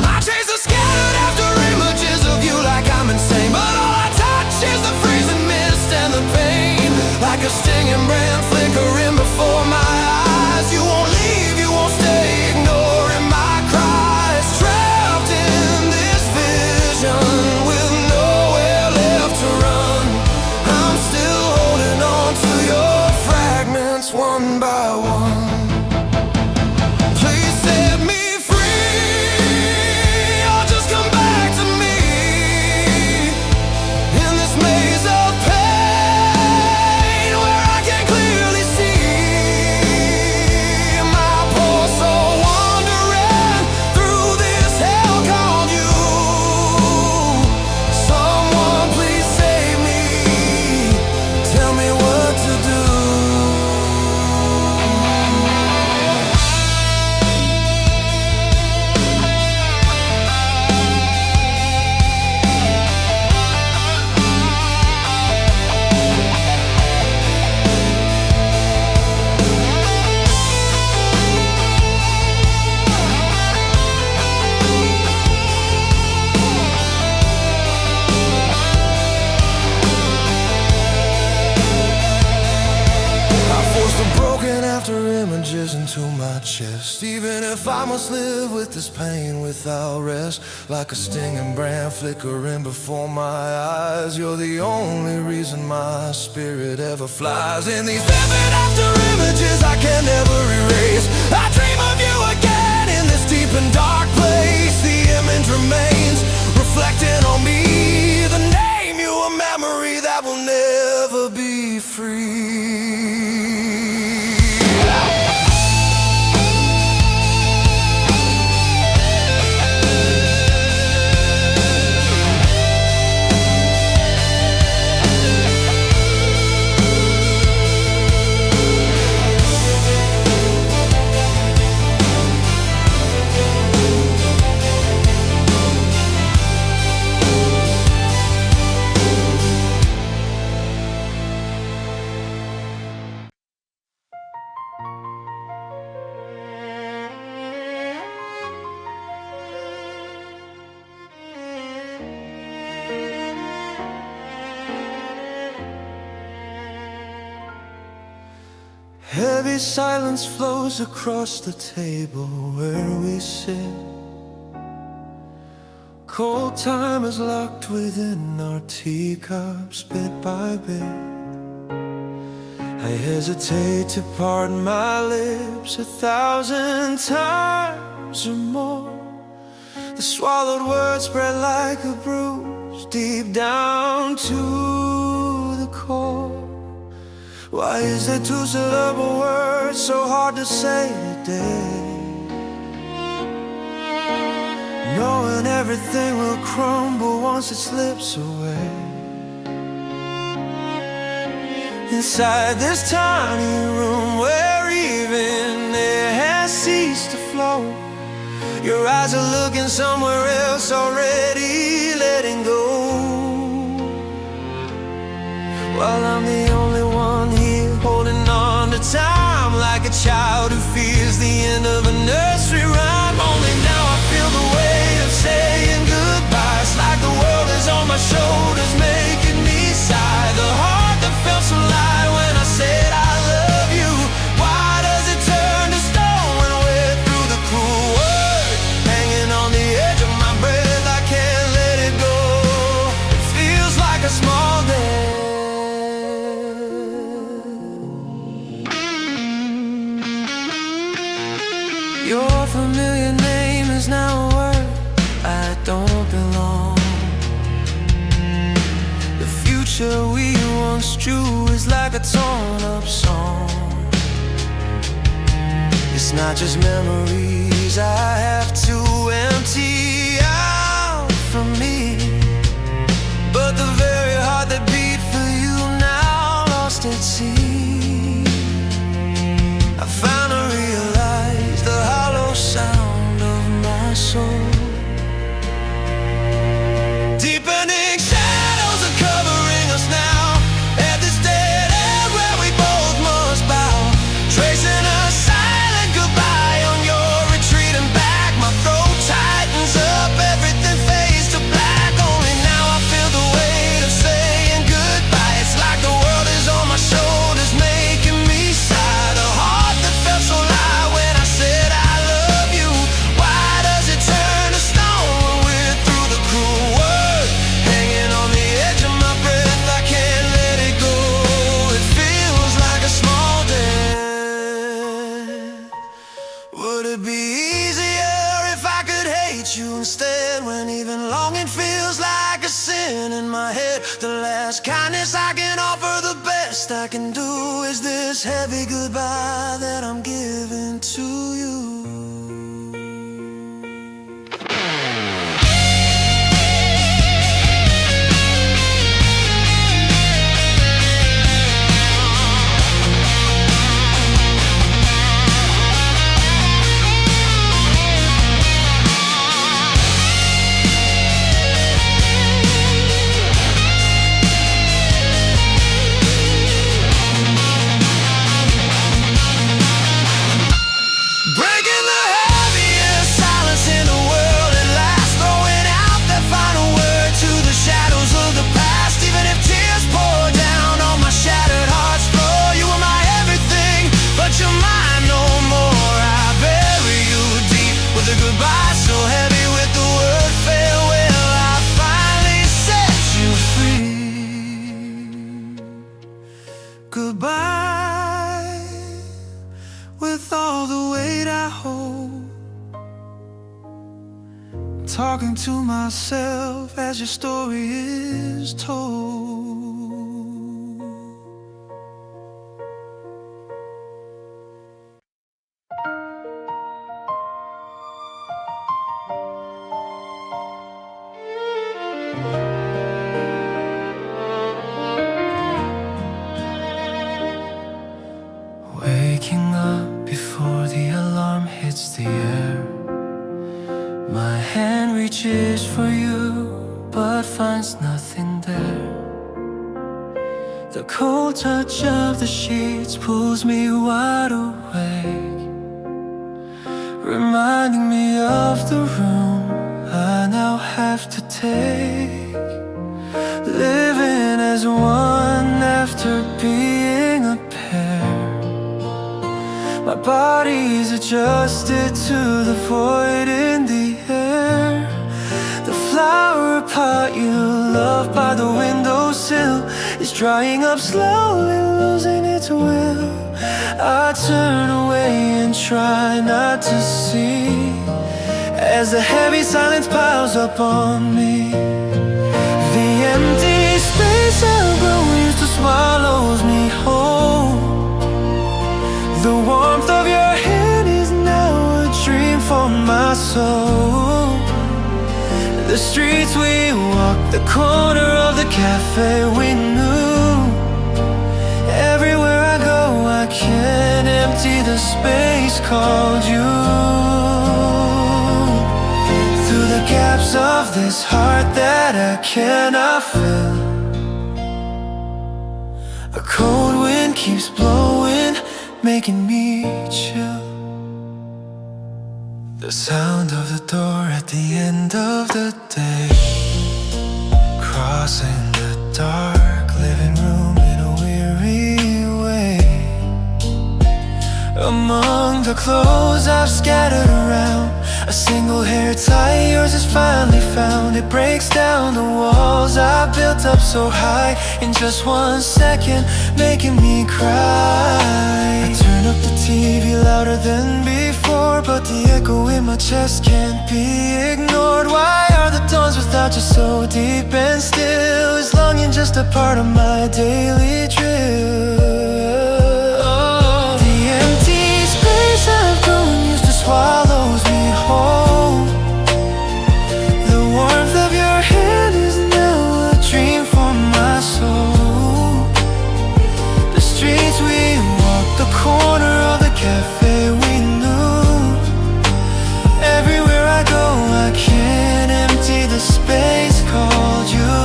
Speaker 2: I chase the scattered after images of you like I'm insane, but all I touch is the freezing mist and the pain, like a stinging brand flickering before my eyes. You won't leave, you won't stay, ignoring my cries, trapped in this vision with nowhere left to run. I'm still holding on to your fragments one by one. Please set me free, or just come back to me in this maze of pain, where I can clearly see my poor soul wandering through this hell called you. Someone please save me, tell me what to do. I force the broken after images into my chest, even if I must live with this pain without rest, like a stinging brand flickering before my eyes. You're the only reason my spirit ever flies. In these vivid after images I can never erase, I dream of you again in this deep and dark place. The image remains, reflecting on me, the name you, a memory that will never be free. Heavy silence flows across the table where we sit. Cold time is locked within our teacups bit by bit. I hesitate to pardon my lips 1,000 times or more. The swallowed words spread like a bruise deep down to the core. Why is there two-syllable words so hard to say today? Knowing everything will crumble once it slips away. Inside this tiny room where even air has ceased to flow, your eyes are looking somewhere else, already letting go, while I'm the only one here
Speaker 1: Your familiar name is now a word I don't belong. The future we once drew is like a torn up song. It's not just memories I have to empty out from me, but the very heart that beat for you now lost at sea. I finally realized the hollow sound of my soul. Deepening shadows are covering us now, at this dead end where we both must bow, tracing a silent goodbye on your retreating back. My throat tightens up, everything fades to black. Only now I feel the weight of saying goodbye. It's like the world is on my shoulders, making me sigh. The heart that felt so light when I said I love you, why does it turn to stone when we're through? The cruel word hanging on the edge of my breath, I can't let it go. It feels like a small death. Would it be easier if I could hate you instead, when even longing feels like a sin in my head? The last kindness I can offer, the best I can do, is this heavy goodbye that I'm giving to you. Breaking the heaviest silence in the world at last, throwing out that final word to the shadows of the past. Even if tears pour down on my shattered heart's floor, you were my everything, but you're mine no more. I bury you deep with a goodbye so heavy with the word farewell. I finally set you free. Goodbye, with all the weight I hold, talking to myself as your story is told. Waking up before the alarm hits the air, my hand reaches for you, but finds nothing there. The cold touch of the sheets pulls me wide awake, reminding me of the room I now have to take. Living as one after being a pair, my body's adjusted to the void in the air. The flower pot you love by the windowsill is drying up slowly, losing its will. I turn away and try not to see, as the heavy silence piles up on me. The empty space I've grown used to swallows me whole. The warmth of your hand is now a dream for my soul. The streets we walked, the corner of the cafe we knew. Everywhere I go I can't empty the space called you. Through the gaps of this heart that I cannot fill, a cold wind keeps blowing, making me chill. The sound of the door at the end of the day, crossing the dark living room in a weary way. Among the clothes I've scattered around, a single hair tie, yours is finally found. It breaks down the walls I built up so high in just 1 second, making me cry. I turn up the TV louder than before, but the
Speaker 3: in my chest can't be ignored. Why are the dawns without you so deep and still? Is longing just a part of my daily drill? The empty space I've grown used to swallows me whole. The warmth of your hand is now a dream for my soul. The streets we walked, the corner of the cafe we knew. Everywhere I go, I can't empty the space called you.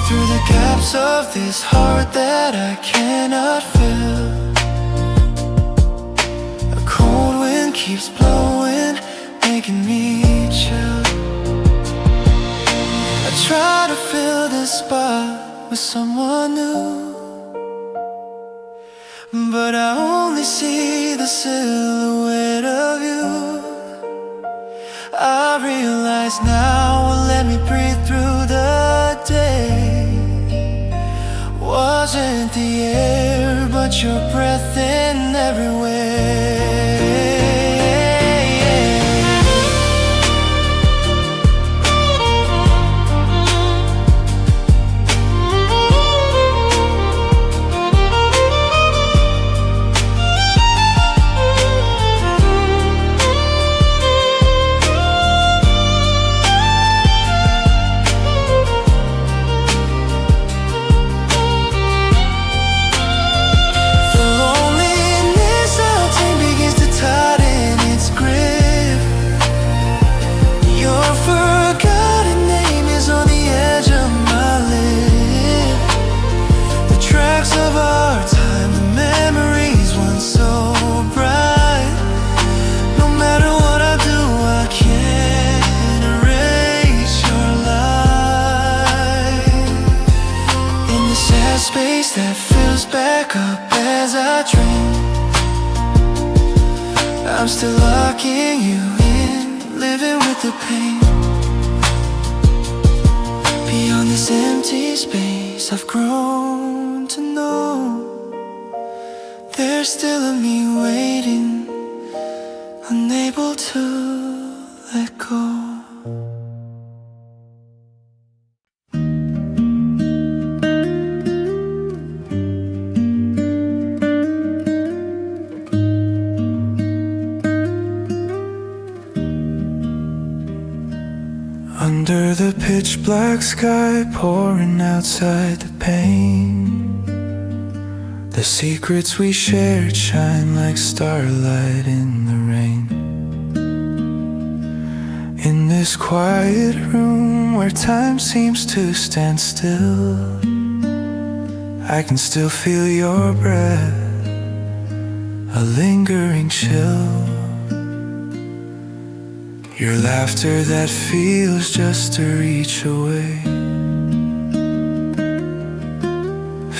Speaker 3: Through the gaps of this heart that I cannot fill, a cold wind keeps blowing, making me chill. I try to fill this spot with someone new, but I only see the silhouette of you. I realize now what let me breathe through the day wasn't the air, but your breath in every way. Space that fills back up as I dream, I'm still locking you in, living with the pain. Beyond this empty space I've grown to know, there's still a me waiting, unable to let go. Under the pitch black sky, pouring outside the pain, the secrets we shared shine like starlight in the rain. In this quiet room where time seems to stand still, I can still feel your breath, a lingering chill. Your laughter that feels just a reach away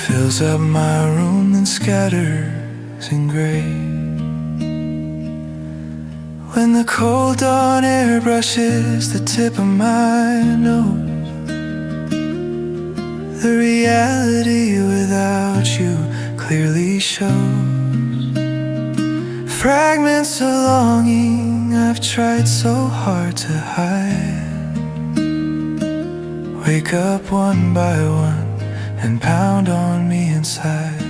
Speaker 3: fills up my room and scatters in gray. When the cold dawn air brushes the tip of my nose, the reality without you clearly shows. Fragments of longing I've tried so hard to hide wake up one by one and pound on me inside.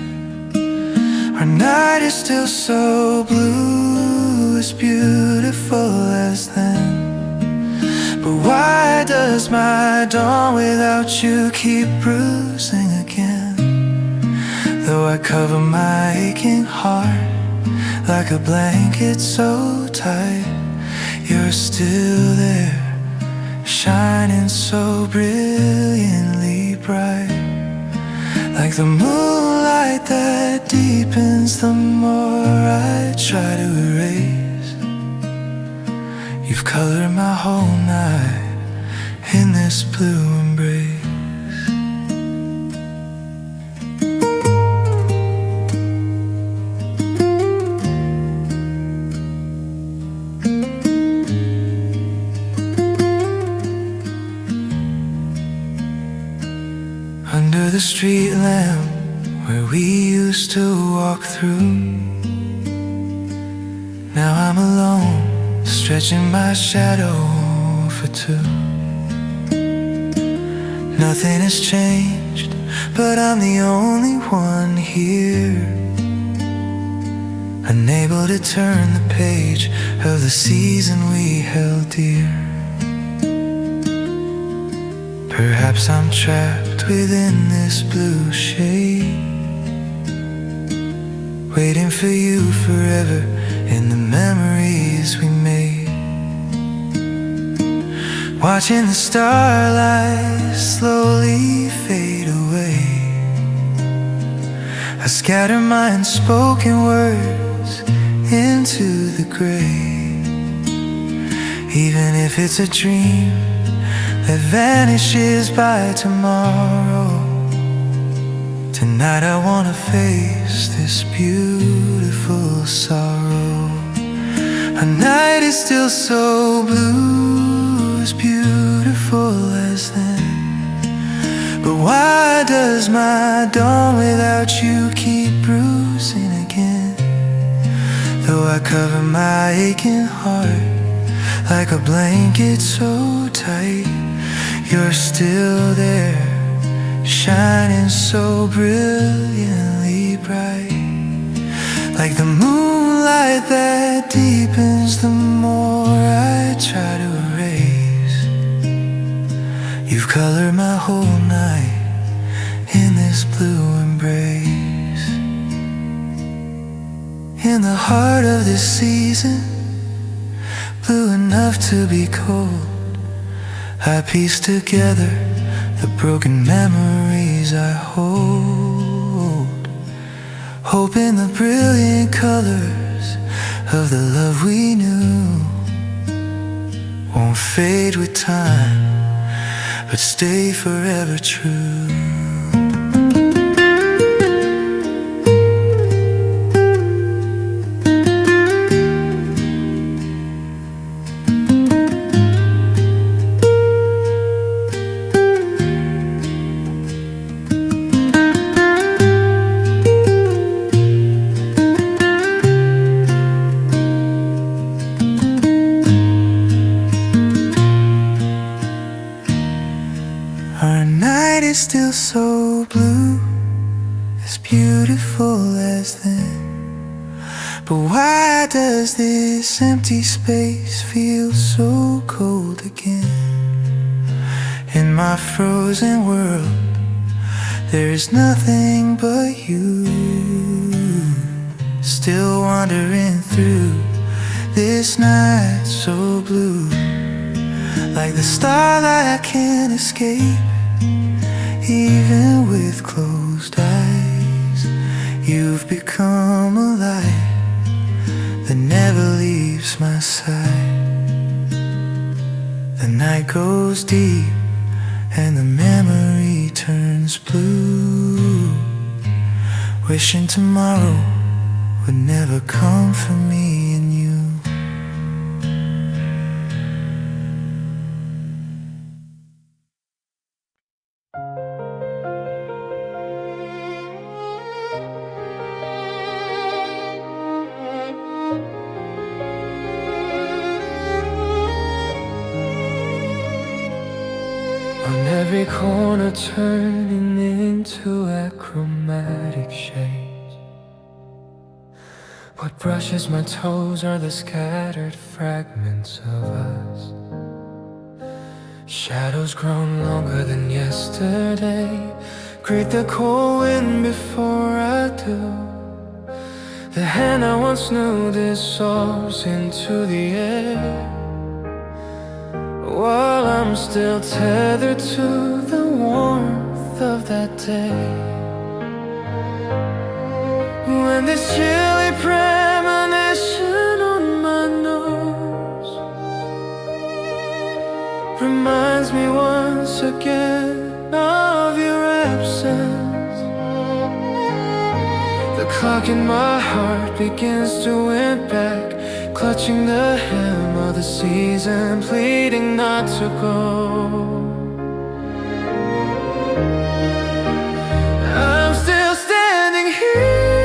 Speaker 3: Our night is still so blue, as beautiful as then. But why does my dawn without you keep bruising again? Though I cover my aching heart like a blanket so tight, you're still there, shining so brilliantly bright, like the moonlight that deepens the more I try to erase. You've colored my whole night in this blue embrace. Under the street lamp where we used to walk through, now
Speaker 1: I'm alone, stretching my shadow for two. Nothing has changed, but I'm the only one here, unable to turn the page of the season we held dear. Perhaps I'm trapped within this blue shade, waiting for you forever in the memories we made. Watching the starlight slowly fade away, I scatter my unspoken words into the gray. Even if it's a dream that vanishes by tomorrow, tonight I wanna face this beautiful sorrow. A night is still so blue, as beautiful as then. But why does my dawn without you keep bruising again? Though I cover my aching heart like a blanket so tight, you're still there, shining so brilliantly bright. Like the moonlight that deepens the more I try to erase. You've colored my whole night in this blue embrace. In the heart of this season, blue enough to be cold, I piece together the broken memories I hold, hoping the brilliant colors of the love we knew won't fade with time, but stay forever true. Our night is still so blue, as beautiful as then. But why does this empty space feel so cold again? In my frozen world, there is nothing but you, still wandering through this night so blue. Like the starlight I can't escape, even with closed eyes. You've become a light that never leaves my side. The night goes deep and the memory turns blue, wishing tomorrow would never come for me and you.
Speaker 2: On every corner turning into achromatic shades. What brushes my toes are the scattered fragments of us. Shadows grown longer than yesterday. Greet the cold wind before I do. The hand I once knew dissolves into the air, while I'm still tethered to the warmth of that day. When this chilly premonition on my nose reminds me once again of your absence, the clock in my heart begins to wind back, clutching the hem of the season, pleading not to go. I'm still standing here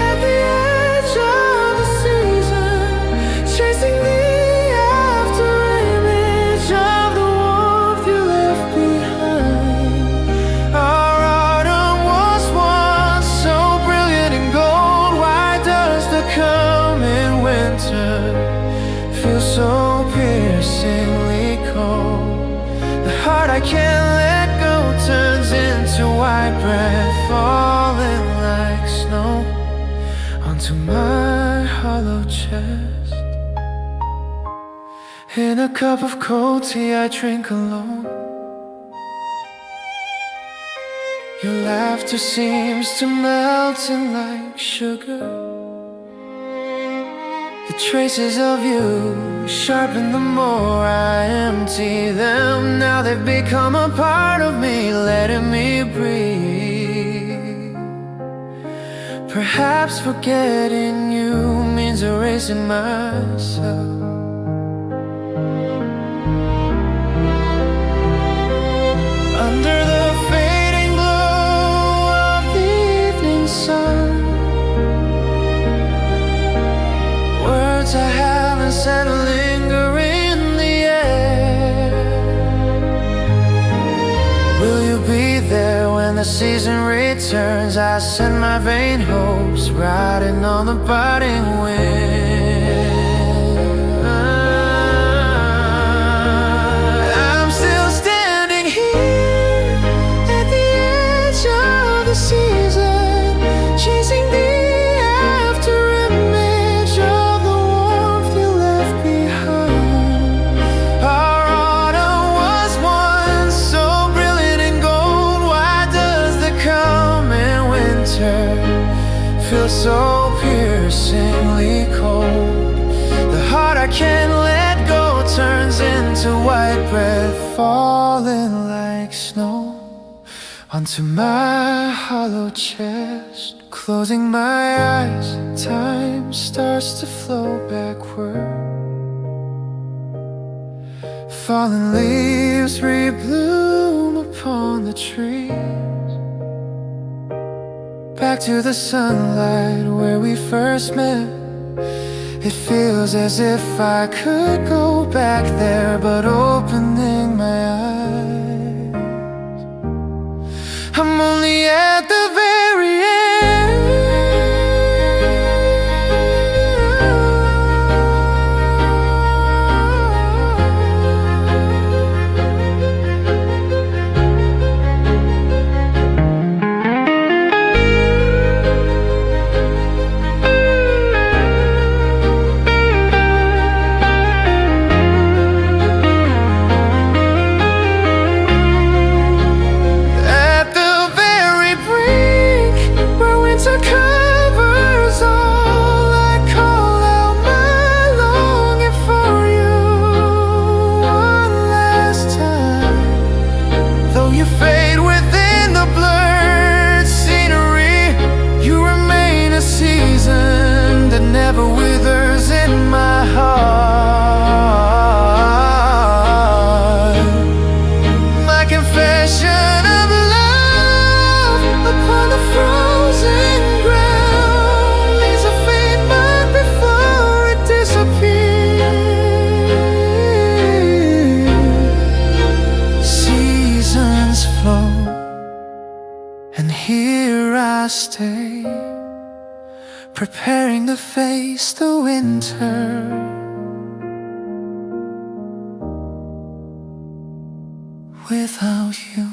Speaker 2: at the edge of the season,
Speaker 1: I can't let go turns into white breath falling like snow onto my hollow chest. In a cup of cold tea I drink alone. Your laughter seems to melt in like sugar. The traces of you sharpen the more I empty them. Now they've become a part of me, letting me breathe. Perhaps forgetting you means erasing myself. Under the fading glow of the evening sun, words I haven't said linger in the air. Will you be there when the season returns? I send my vain hopes riding on the budding wind. I'm still standing here at the edge of the season, chasing the feel so piercingly cold. The heart I can't let go turns into white breath falling like snow onto my hollow chest. Closing my eyes, time starts to flow backward. Fallen leaves rebloom upon the trees. Back to the sunlight where we first met. It feels as if I could go back there, but opening my eyes, I'm only at the very end. Never withers in my heart. My confession of love upon the frozen ground leaves a faint mark before it disappears. Seasons flow, and here I stay, preparing to face the winter without you.